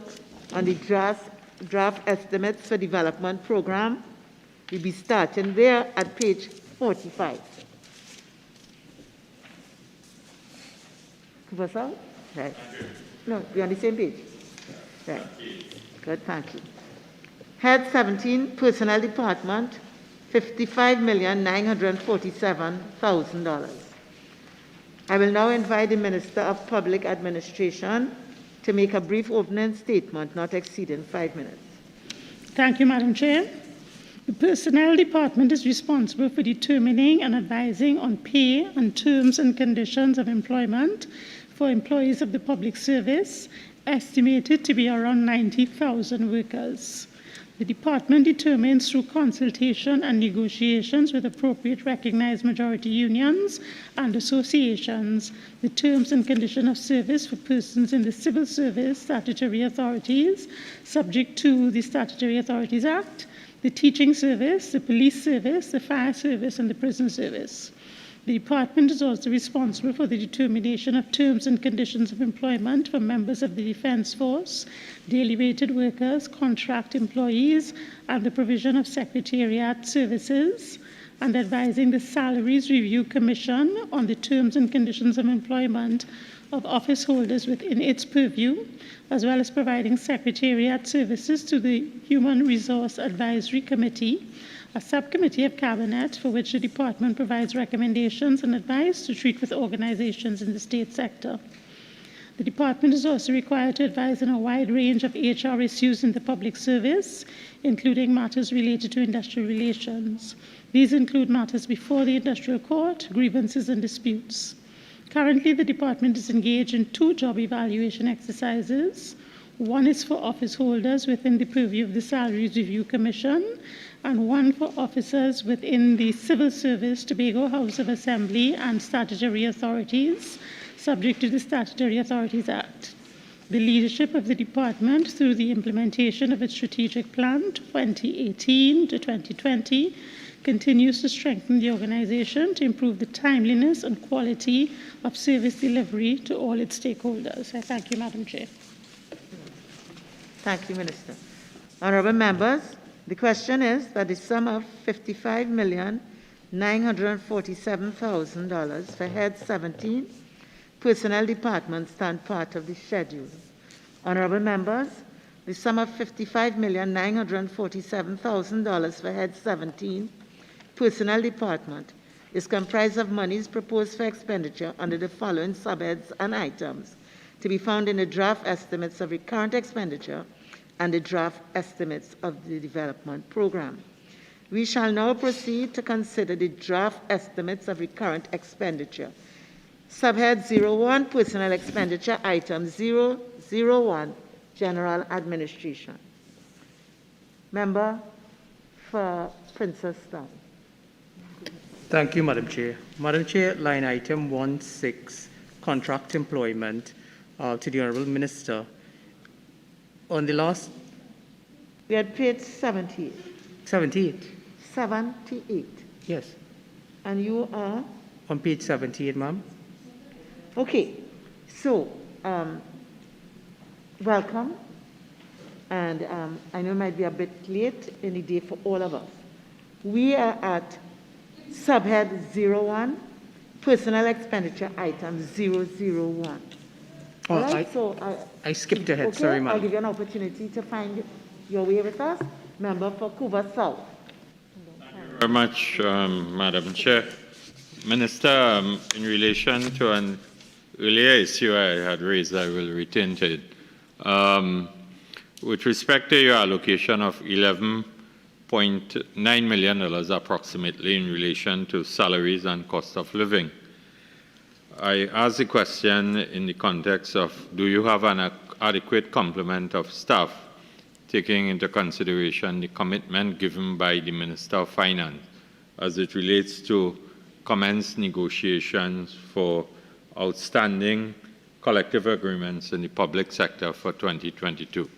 S13: on the draft estimates for development program. We'll be starting there at page 45. What's up? Right. No, we're on the same page. Right. Good, thank you. Head 17, Personnel Department, $55,947,000. I will now invite the Minister of Public Administration to make a brief opening statement, not exceeding 5 minutes.
S9: Thank you, Madam Chair. The Personnel Department is responsible for determining and advising on pay and terms and conditions of employment for employees of the public service, estimated to be around 90,000 workers. The department determines through consultation and negotiations with appropriate recognized majority unions and associations the terms and conditions of service for persons in the civil service statutory authorities, subject to the Statutory Authorities Act, the teaching service, the police service, the fire service, and the prison service. The department is also responsible for the determination of terms and conditions of employment for members of the Defence Force, daily rated workers, contract employees, and the provision of secretariat services, and advising the Salaries Review Commission on the terms and conditions of employment of office holders within its purview, as well as providing secretariat services to the Human Resource Advisory Committee, a subcommittee of Cabinet for which the department provides recommendations and advice to treat with organizations in the state sector. The department is also required to advise on a wide range of HR issues in the public service, including matters related to industrial relations. These include matters before the industrial court, grievances and disputes. Currently, the department is engaged in 2 job evaluation exercises. One is for office holders within the purview of the Salaries Review Commission, and one for officers within the Civil Service, Tobago House of Assembly, and statutory authorities, subject to the Statutory Authorities Act. The leadership of the department, through the implementation of its strategic plan 2018 to 2020, continues to strengthen the organization to improve the timeliness and quality of service delivery to all its stakeholders. I thank you, Madam Chair.
S13: Thank you, Minister. Honorable members, the question is that the sum of $55,947,000 for Head 17 Personnel Department stand part of the schedule. Honorable members, the sum of $55,947,000 for Head 17 Personnel Department is comprised of monies proposed for expenditure under the following subheads and items to be found in the draft estimates of recurrent expenditure and the draft estimates of the development program. We shall now proceed to consider the draft estimates of recurrent expenditure. Subhead 01, Personnel Expenditure, Item 001, General Administration. Member for Princess Town.
S14: Thank you, Madam Chair. Madam Chair, line item 16, contract employment, to the Honourable Minister. On the last...
S13: We had paid 78.
S14: 78?
S13: 78.
S14: Yes.
S13: And you are?
S14: On page 78, ma'am.
S13: Okay. So, welcome. And I know it might be a bit late in the day for all of us. We are at subhead 01, Personnel Expenditure, Item 001.
S14: Oh,
S13: right,
S14: I skipped ahead,
S13: okay,
S14: sorry, ma'am.
S13: I'll give you an opportunity to find your way with us. Member for Cuba South.
S4: Thank you very much, Madam Chair. Minister, in relation to an earlier issue I had raised, I will return to it. With respect to your allocation of $11.9 million approximately in relation to salaries and cost of living, I ask the question in the context of, do you have an adequate complement of staff, taking into consideration the commitment given by the Minister of Finance as it relates to commence negotiations for outstanding collective agreements in the public sector for 2022?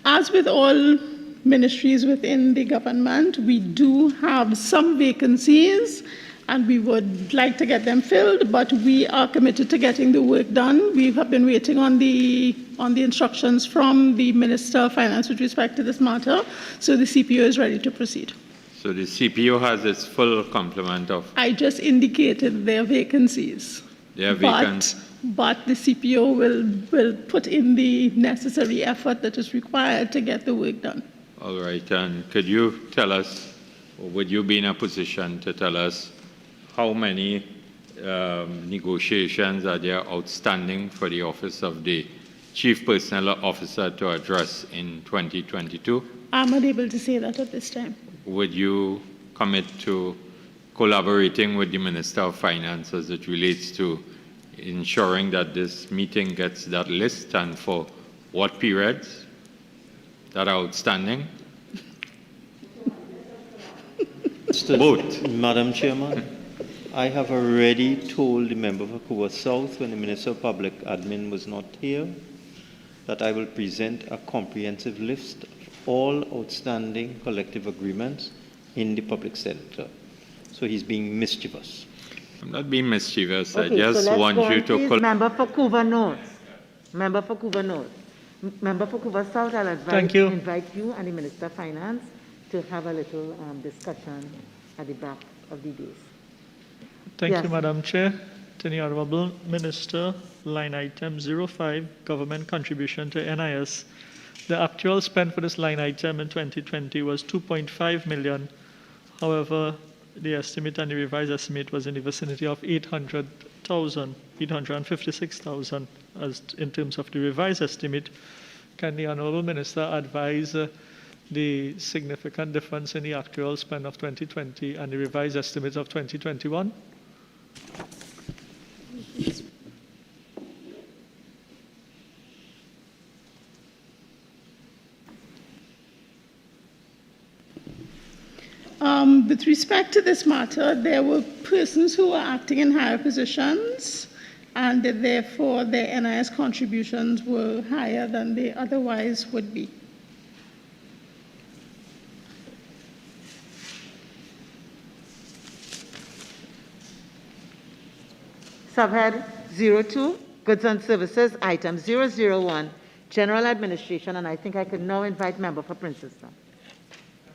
S9: As with all ministries within the government, we do have some vacancies and we would like to get them filled, but we are committed to getting the work done. We have been waiting on the instructions from the Minister of Finance with respect to this matter, so the CPO is ready to proceed.
S4: So the CPO has its full complement of...
S9: I just indicated their vacancies.
S4: They are vacant.
S9: But the CPO will put in the necessary effort that is required to get the work done.
S4: All right, and could you tell us, or would you be in a position to tell us how many negotiations are there outstanding for the office of the Chief Personnel Officer to address in 2022?
S9: I'm unable to say that at this time.
S4: Would you commit to collaborating with the Minister of Finance as it relates to ensuring that this meeting gets that list, and for what periods that are outstanding?
S5: Both. Madam Chairman, I have already told the member for Cuba South, when the Minister of Public Admin was not here, that I will present a comprehensive list of all outstanding collective agreements in the public sector. So he's being mischievous.
S4: I'm not being mischievous.
S13: Okay,
S4: I just
S13: so
S4: want you to...
S13: Member for Cuba North. Member for Cuba North. Member for Cuba South, I'll invite you and the Minister of Finance to have a little discussion at the back of the days.
S3: Thank you, Madam Chair. To the Honourable Minister, line item 05, Government Contribution to NIS. The actual spend for this line item in 2020 was $2.5 million. However, the estimate and the revised estimate was in the vicinity of 800,000, 856,000 as in terms of the revised estimate. Can the Honourable Minister advise the significant difference in the actual spend of 2020 and the revised estimates of 2021?
S9: With respect to this matter, there were persons who were acting in higher positions, and therefore their NIS contributions were higher than they otherwise would be.
S13: Subhead 02, Goods and Services, item 001, General Administration, and I think I could now invite Member for Princeton.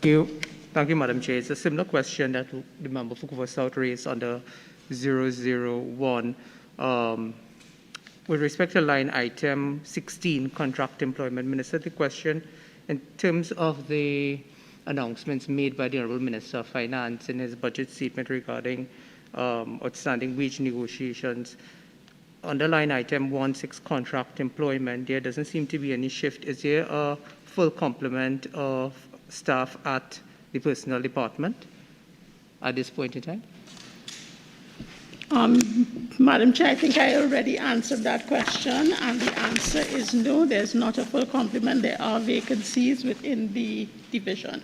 S14: Thank you, Madam Chair. It's a similar question that the member for Vancouver South raised under 001. With respect to line item 16, contract employment, Minister, the question in terms of the announcements made by the Honourable Minister of Finance in his budget statement regarding outstanding wage negotiations, under line item 16, contract employment, there doesn't seem to be any shift. Is there a full complement of staff at the personnel department at this point in time?
S9: Madam Chair, I think I already answered that question, and the answer is no, there's not a full complement. There are vacancies within the division.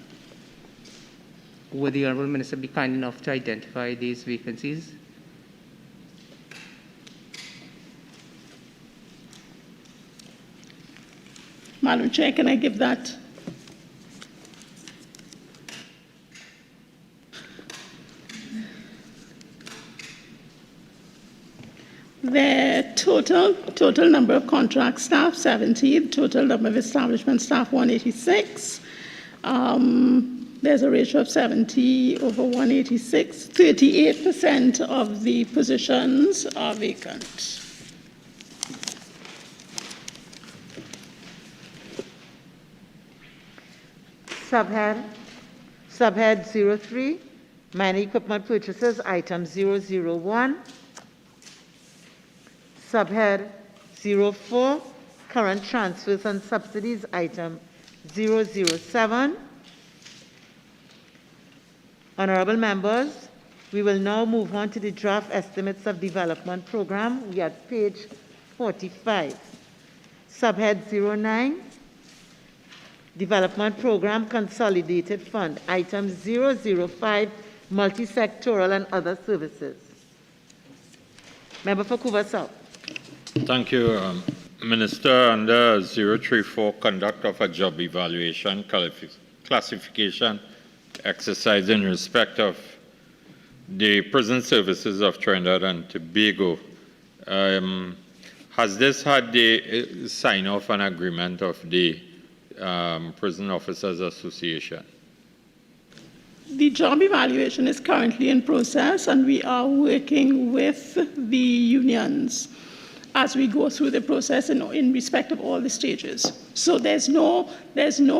S14: Would the Honourable Minister be kind enough to identify these vacancies?
S9: Madam Chair, can I give that? The total number of contract staff, 70. The total number of establishment staff, 186. There's a ratio of 70 over 186. 38% of the positions are vacant.
S13: Subhead 03, minor equipment purchases, item 001. Subhead 04, current transfers and subsidies, item 007. Honourable members, we will now move on to the draft estimates of development program. We are at page 45. Subhead 09, development program consolidated fund, item 005, multi-sectoral and other services. Member for Vancouver South.
S4: Thank you, Minister. Under 034, conduct of a job evaluation classification exercise in respect of the prison services of Trinidad and Tobago. Has this had the sign-off and agreement of the Prison Officers Association?
S9: The job evaluation is currently in process, and we are working with the unions as we go through the process in respect of all the stages. So there's no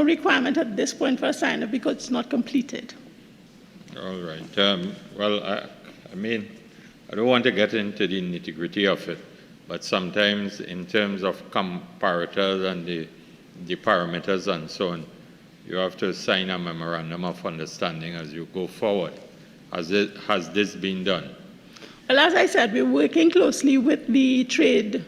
S9: requirement at this point for a sign-off because it's not completed.
S4: All right. Well, I mean, I don't want to get into the nitty-gritty of it, but sometimes in terms of comparators and the parameters and so on, you have to sign a memorandum of understanding as you go forward. Has this been done?
S9: Well, as I said, we're working closely with the trade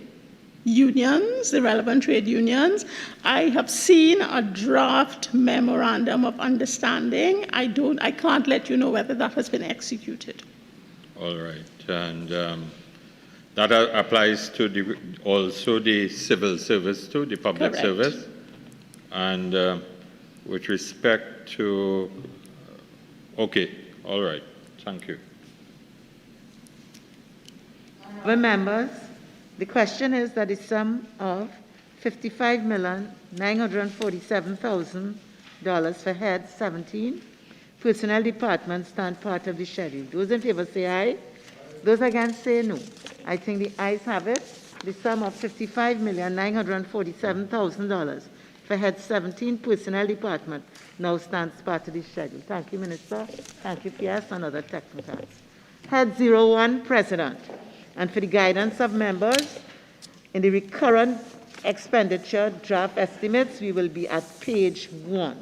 S9: unions, the relevant trade unions. I have seen a draft memorandum of understanding. I can't let you know whether that has been executed.
S4: All right. And that applies to also the civil service too, the public
S9: Correct.
S4: service. And with respect to, okay, all right, thank you.
S13: Members, the question is that the sum of $55,947,000 for head 17 personnel departments stand part of the schedule. Those in favor say aye. Those against say no. I think the ayes have it. The sum of $55,947,000 for Head 17 Personnel Department now stands part of the schedule. Thank you, Minister. Thank you, PS, and other technicals. Head 01, President. And for the guidance of members, in the recurrent expenditure draft estimates, we will be at page 1.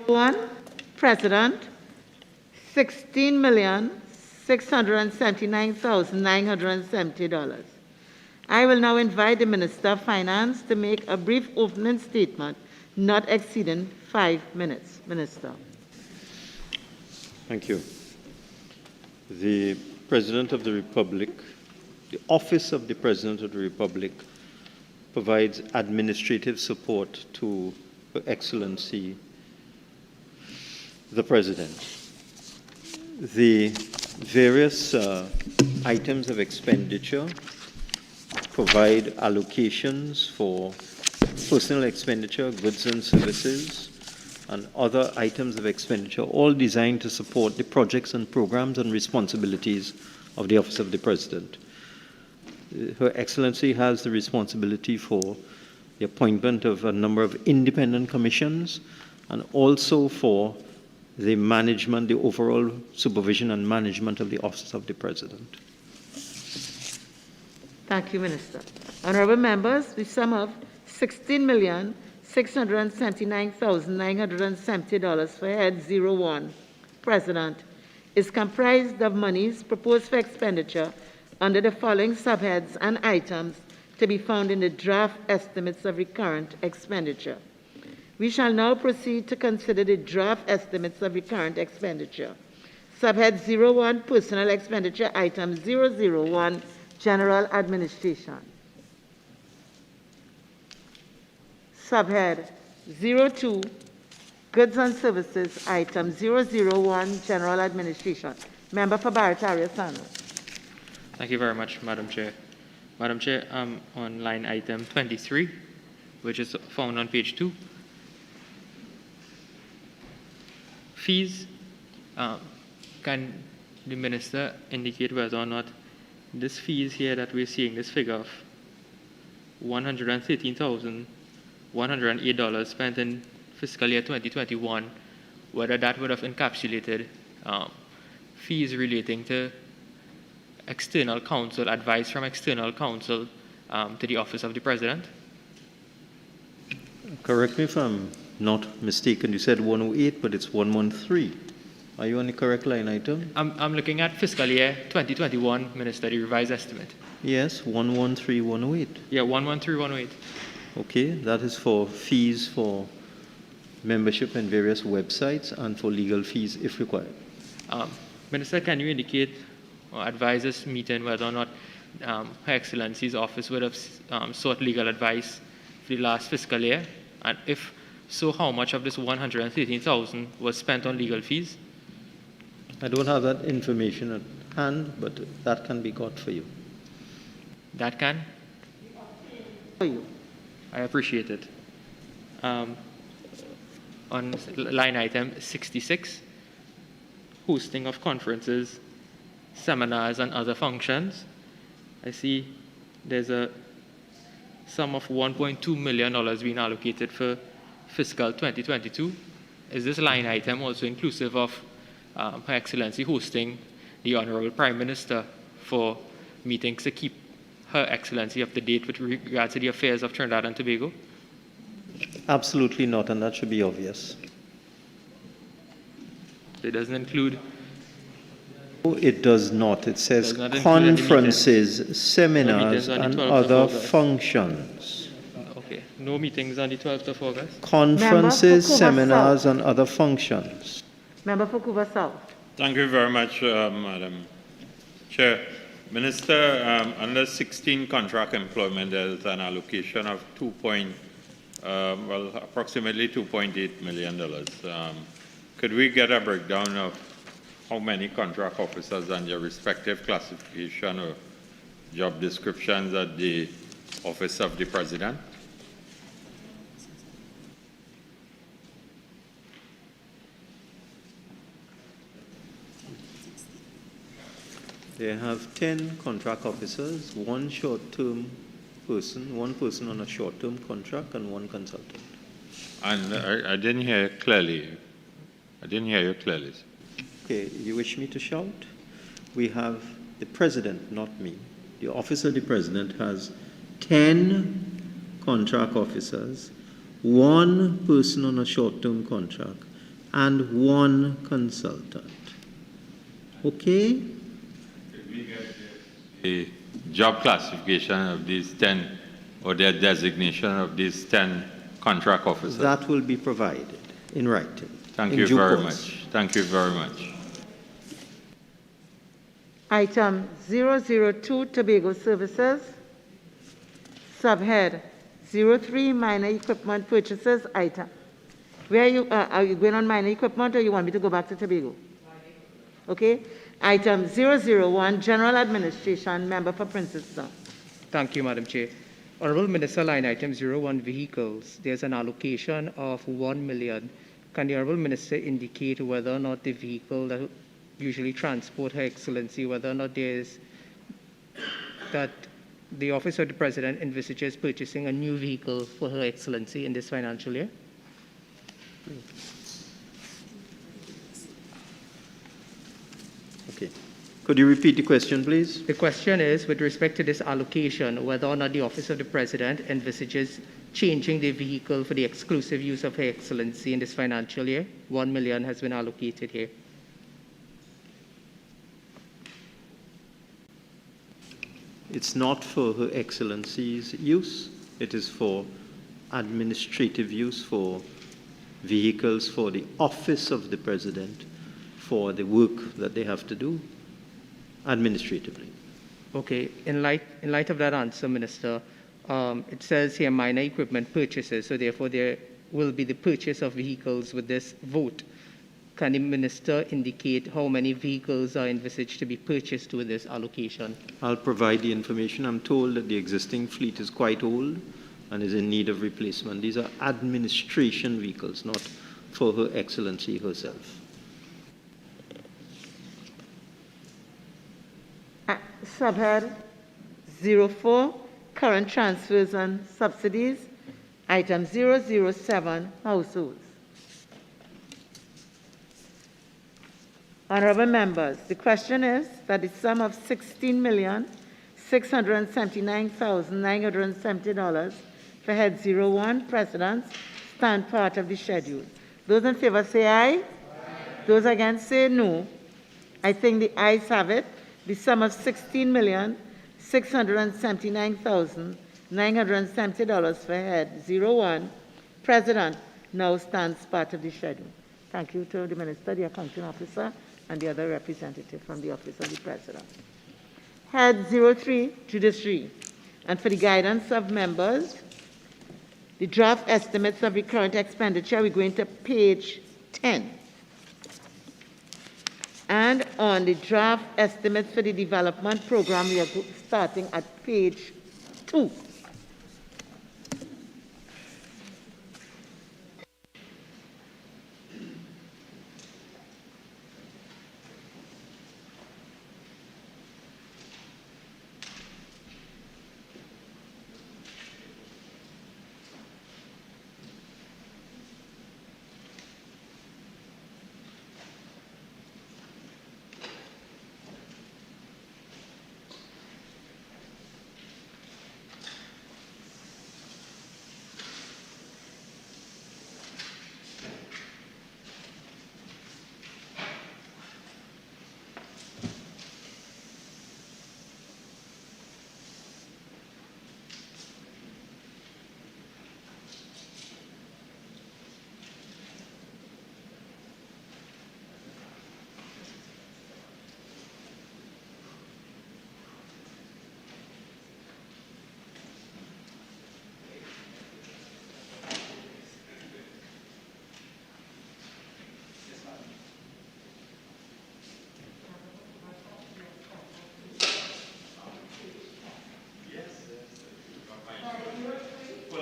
S13: One, President, $16,679,970. I will now invite the Minister of Finance to make a brief opening statement, not exceeding 5 minutes. Minister.
S5: Thank you. The President of the Republic, the Office of the President of the Republic, provides administrative support to Her Excellency the President. The various items of expenditure provide allocations for personal expenditure, goods and services, and other items of expenditure, all designed to support the projects and programs and responsibilities of the Office of the President. Her Excellency has the responsibility for the appointment of a number of independent commissions and also for the management, the overall supervision and management of the Office of the President.
S13: Thank you, Minister. Honorable members, the sum of $16,679,970 for Head 01, President, is comprised of monies proposed for expenditure under the following subheads and items to be found in the draft estimates of recurrent expenditure. We shall now proceed to consider the draft estimates of recurrent expenditure. Subhead 01, Personal Expenditure, Item 001, General Administration. Subhead 02, Goods and Services, Item 001, General Administration. Member for Barataria Sano.
S10: Thank you very much, Madam Chair. Madam Chair, on line item 23, which is found on page 2. Fees, can the Minister indicate whether or not this fees here that we're seeing, this figure of $113,108 spent in fiscal year 2021, whether that would have encapsulated fees relating to external counsel, advice from external counsel to the Office of the President?
S5: Correct me if I'm not mistaken, you said 108, but it's 113. Are you on the correct line item?
S10: I'm looking at fiscal year 2021, Minister, the revised estimate.
S5: Yes, 113,108.
S10: Yeah, 113,108.
S5: Okay, that is for fees for membership in various websites and for legal fees if required.
S10: Minister, can you indicate or advise us meeting whether or not Her Excellency's office would have sought legal advice for the last fiscal year? And if so, how much of this $113,000 was spent on legal fees?
S5: I don't have that information at hand, but that can be got for you.
S10: That can?
S13: For you.
S10: I appreciate it. On line item 66, hosting of conferences, seminars, and other functions, I see there's a sum of $1.2 million being allocated for fiscal 2022. Is this line item also inclusive of Her Excellency hosting the Honorable Prime Minister for meetings to keep Her Excellency up to date with regards to the affairs of Trinidad and Tobago?
S5: Absolutely not, and that should be obvious.
S10: It doesn't include.
S5: It does not. It says
S10: Does not include any
S5: conferences, seminars,
S10: meetings on the
S5: and
S10: 12th of
S5: other
S10: August.
S5: functions.
S10: Okay, no meetings on the 12th of August?
S5: Conferences,
S13: Member for Cuba
S5: seminars,
S13: South.
S5: and other functions.
S13: Member for Cuba South.
S4: Thank you very much, Madam Chair. Minister, under 16 contract employment, there's an allocation of approximately $2.8 million. Could we get a breakdown of how many contract officers and their respective classification or job descriptions at the Office of the President?
S5: They have 10 contract officers, one short-term person, one person on a short-term contract, and one consultant.
S4: And I didn't hear you clearly. I didn't hear you clearly.
S5: Okay, you wish me to shout? We have the President, not me. The Office of the President has 10 contract officers, one person on a short-term contract, and one consultant. Okay?
S4: The job classification of these 10 or their designation of these 10 contract officers?
S5: That will be provided in writing.
S4: Thank you very much. Thank you very much.
S13: Item 002, Tobago Services. Subhead 03, Minor Equipment Purchases item. Where are you going on minor equipment, or you want me to go back to Tobago? Okay. Item 001, General Administration, Member for Princetown.
S14: Thank you, Madam Chair. Honorable Minister, line item 01, vehicles. There's an allocation of 1 million. Can the Honorable Minister indicate whether or not the vehicle that usually transport Her Excellency, whether or not there's that the Office of the President envisages purchasing a new vehicle for Her Excellency in this financial year?
S5: Okay. Could you repeat the question, please?
S14: The question is, with respect to this allocation, whether or not the Office of the President envisages changing the vehicle for the exclusive use of Her Excellency in this financial year. 1 million has been allocated here.
S5: It's not for Her Excellency's use. It is for administrative use, for vehicles for the Office of the President, for the work that they have to do administratively.
S14: Okay. In light of that answer, Minister, it says here minor equipment purchases, so therefore there will be the purchase of vehicles with this vote. Can the Minister indicate how many vehicles are envisaged to be purchased with this allocation?
S5: I'll provide the information. I'm told that the existing fleet is quite old and is in need of replacement. These are administration vehicles, not for Her Excellency herself.
S13: Subhead 04, Current Transfers and Subsidies. Item 007, Households. Honorable members, the question is that the sum of $16,679,970 for head 01, Presidents, stand part of the schedule. Those in favor say aye. Aye. Those against say no. I think the ayes have it. The sum of $16,679,970 for head 01, President, now stands part of the schedule. Thank you to the Minister, the Accounting Officer, and the other representative from the Office of the President. Head 03, Judiciary. And for the guidance of members, the draft estimates of recurrent expenditure, we're going to page 10. And on the draft estimates for the development program, we are starting at page 2.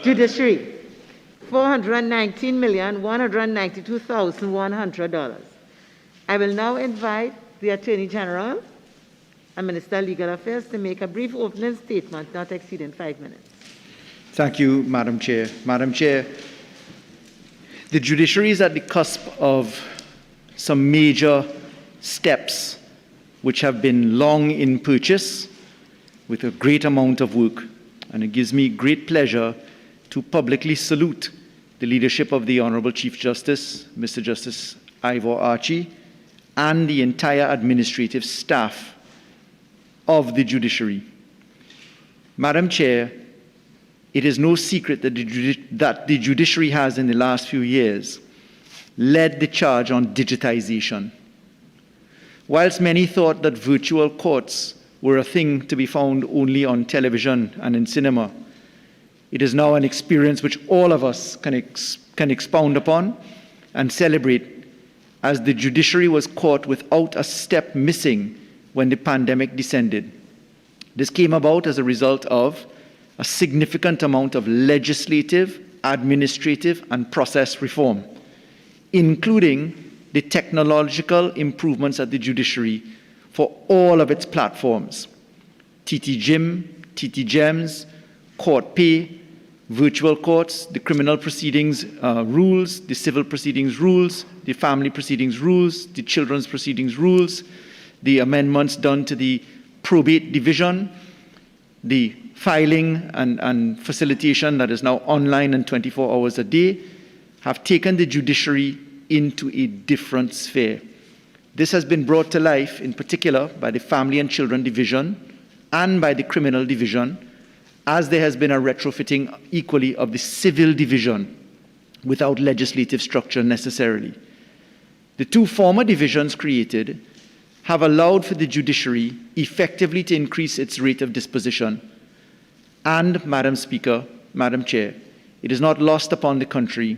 S13: Judiciary, $419,192,100. I will now invite the Attorney General and Minister of Legal Affairs to make a brief opening statement, not exceeding 5 minutes.
S15: Thank you, Madam Chair. Madam Chair, the judiciary is at the cusp of some major steps which have been long in purchase with a great amount of work. And it gives me great pleasure to publicly salute the leadership of the Honorable Chief Justice, Mr. Justice Ivor Archie, and the entire administrative staff of the judiciary. Madam Chair, it is no secret that the judiciary has, in the last few years, led the charge on digitization. Whilst many thought that virtual courts were a thing to be found only on television and in cinema, it is now an experience which all of us can expound upon and celebrate, as the judiciary was caught without a step missing when the pandemic descended. This came about as a result of a significant amount of legislative, administrative, and process reform, including the technological improvements at the judiciary for all of its platforms: TT Gym, TT Gems, Court Pay, virtual courts, the criminal proceedings rules, the civil proceedings rules, the family proceedings rules, the children's proceedings rules, the amendments done to the probate division, the filing and facilitation that is now online and 24 hours a day, have taken the judiciary into a different sphere. This has been brought to life, in particular, by the Family and Children Division and by the Criminal Division, as there has been a retrofitting equally of the Civil Division without legislative structure necessarily. The two former divisions created have allowed for the judiciary effectively to increase its rate of disposition. And, Madam Speaker, Madam Chair, it is not lost upon the country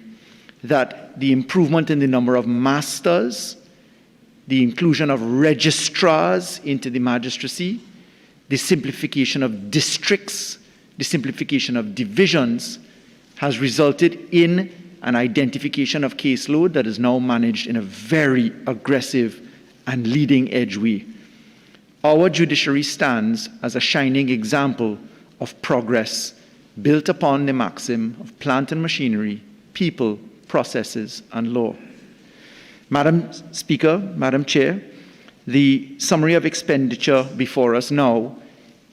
S15: that the improvement in the number of masters, the inclusion of registrars into the magistracy, the simplification of districts, the simplification of divisions, has resulted in an identification of caseload that is now managed in a very aggressive and leading-edge way. Our judiciary stands as a shining example of progress built upon the maxim of plant and machinery, people, processes, and law. Madam Speaker, Madam Chair, the summary of expenditure before us now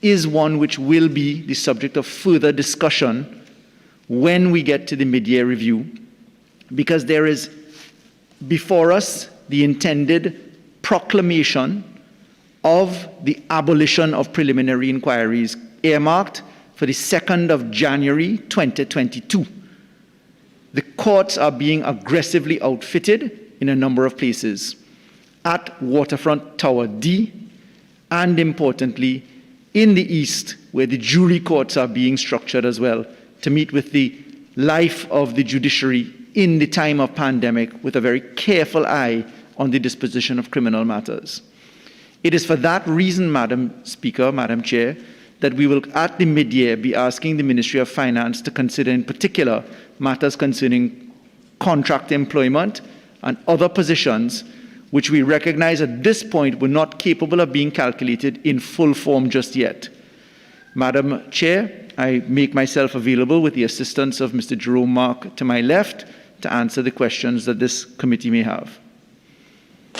S15: is one which will be the subject of further discussion when we get to the mid-year review, because there is before us the intended proclamation of the abolition of preliminary inquiries, earmarked for the 2nd of January 2022. The courts are being aggressively outfitted in a number of places, at Waterfront Tower D, and importantly, in the East, where the jury courts are being structured as well, to meet with the life of the judiciary in the time of pandemic, with a very careful eye on the disposition of criminal matters. It is for that reason, Madam Speaker, Madam Chair, that we will at the mid-year be asking the Ministry of Finance to consider in particular matters concerning contract employment and other positions which we recognize at this point were not capable of being calculated in full form just yet. Madam Chair, I make myself available with the assistance of Mr. Jerome Mark to my left to answer the questions that this committee may have.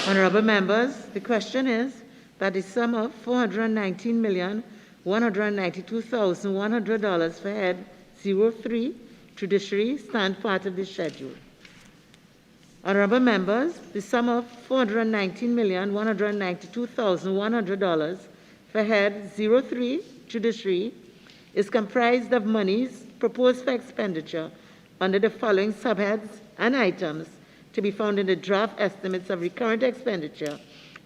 S13: Honourable members, the question is that the sum of $419,192,100 for head 03, Judiciary, stand part of the schedule. Honourable members, the sum of $419,192,100 for head 03, Judiciary, is comprised of monies proposed for expenditure under the following subheads and items to be found in the draft estimates of recurrent expenditure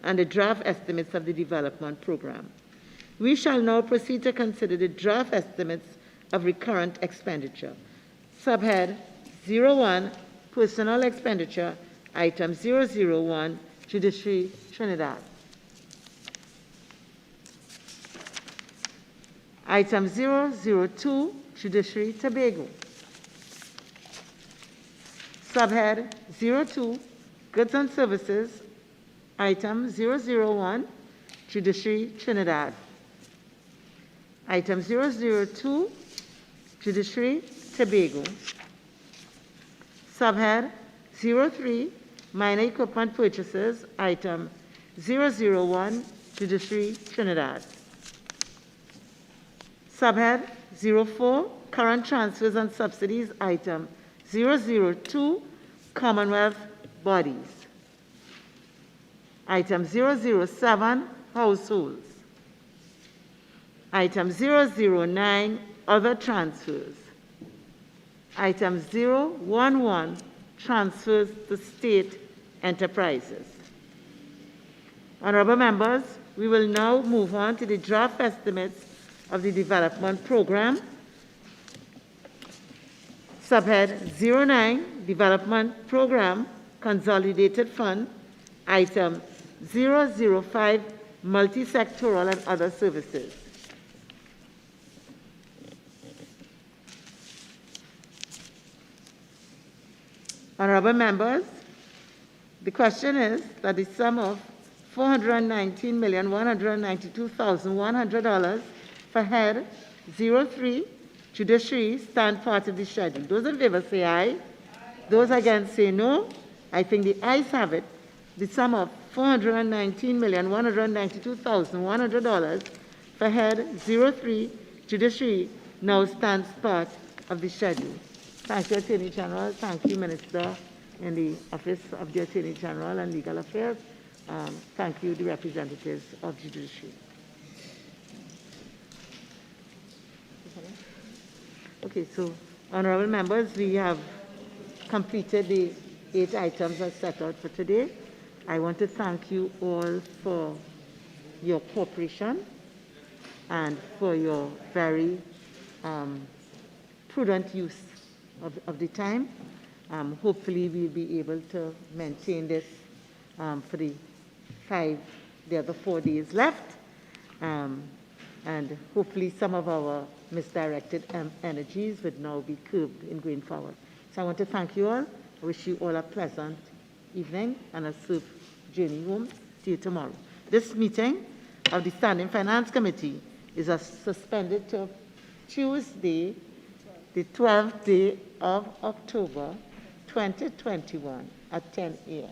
S13: and the draft estimates of the development program. We shall now proceed to consider the draft estimates of recurrent expenditure. Subhead 01, Personal Expenditure, Item 001, Judiciary, Trinidad. Item 002, Judiciary, Tobago. Subhead 02, Goods and Services, item 001, Judiciary, Trinidad. Item 002, Judiciary, Tobago. Subhead 03, Minor Equipment Purchases, item 001, Judiciary, Trinidad. Subhead 04, Current Transfers and Subsidies, item 002, Commonwealth Bodies. Item 007, Households. Item 009, Other Transfers. Item 011, Transfers to State Enterprises. Honorable members, we will now move on to the draft estimates of the development program. Subhead 09, Development Program, Consolidated Fund, item 005, Multi-sectoral and Other Services. Honorable members, the question is that the sum of $419,192,100 for head 03, Judiciary, stand part of the schedule. Those in favor say aye. Those against say no. I think the ayes have it. The sum of $419,192,100 for head 03, Judiciary, now stands part of the schedule. Thank you, Attorney General. Thank you, Minister in the Office of the Attorney General and Legal Affairs. Thank you, the representatives of Judiciary. Okay, so, honorable members, we have completed the 8 items as set out for today. I want to thank you all for your cooperation and for your very prudent use of the time. Hopefully we'll be able to maintain this for the other 4 days left. And hopefully some of our misdirected energies would now be curbed in going forward. So I want to thank you all. I wish you all a pleasant evening and a safe journey home. See you tomorrow. This meeting of the Standing Finance Committee is suspended to Tuesday, the 12th day of October, 2021 at 10 a.m.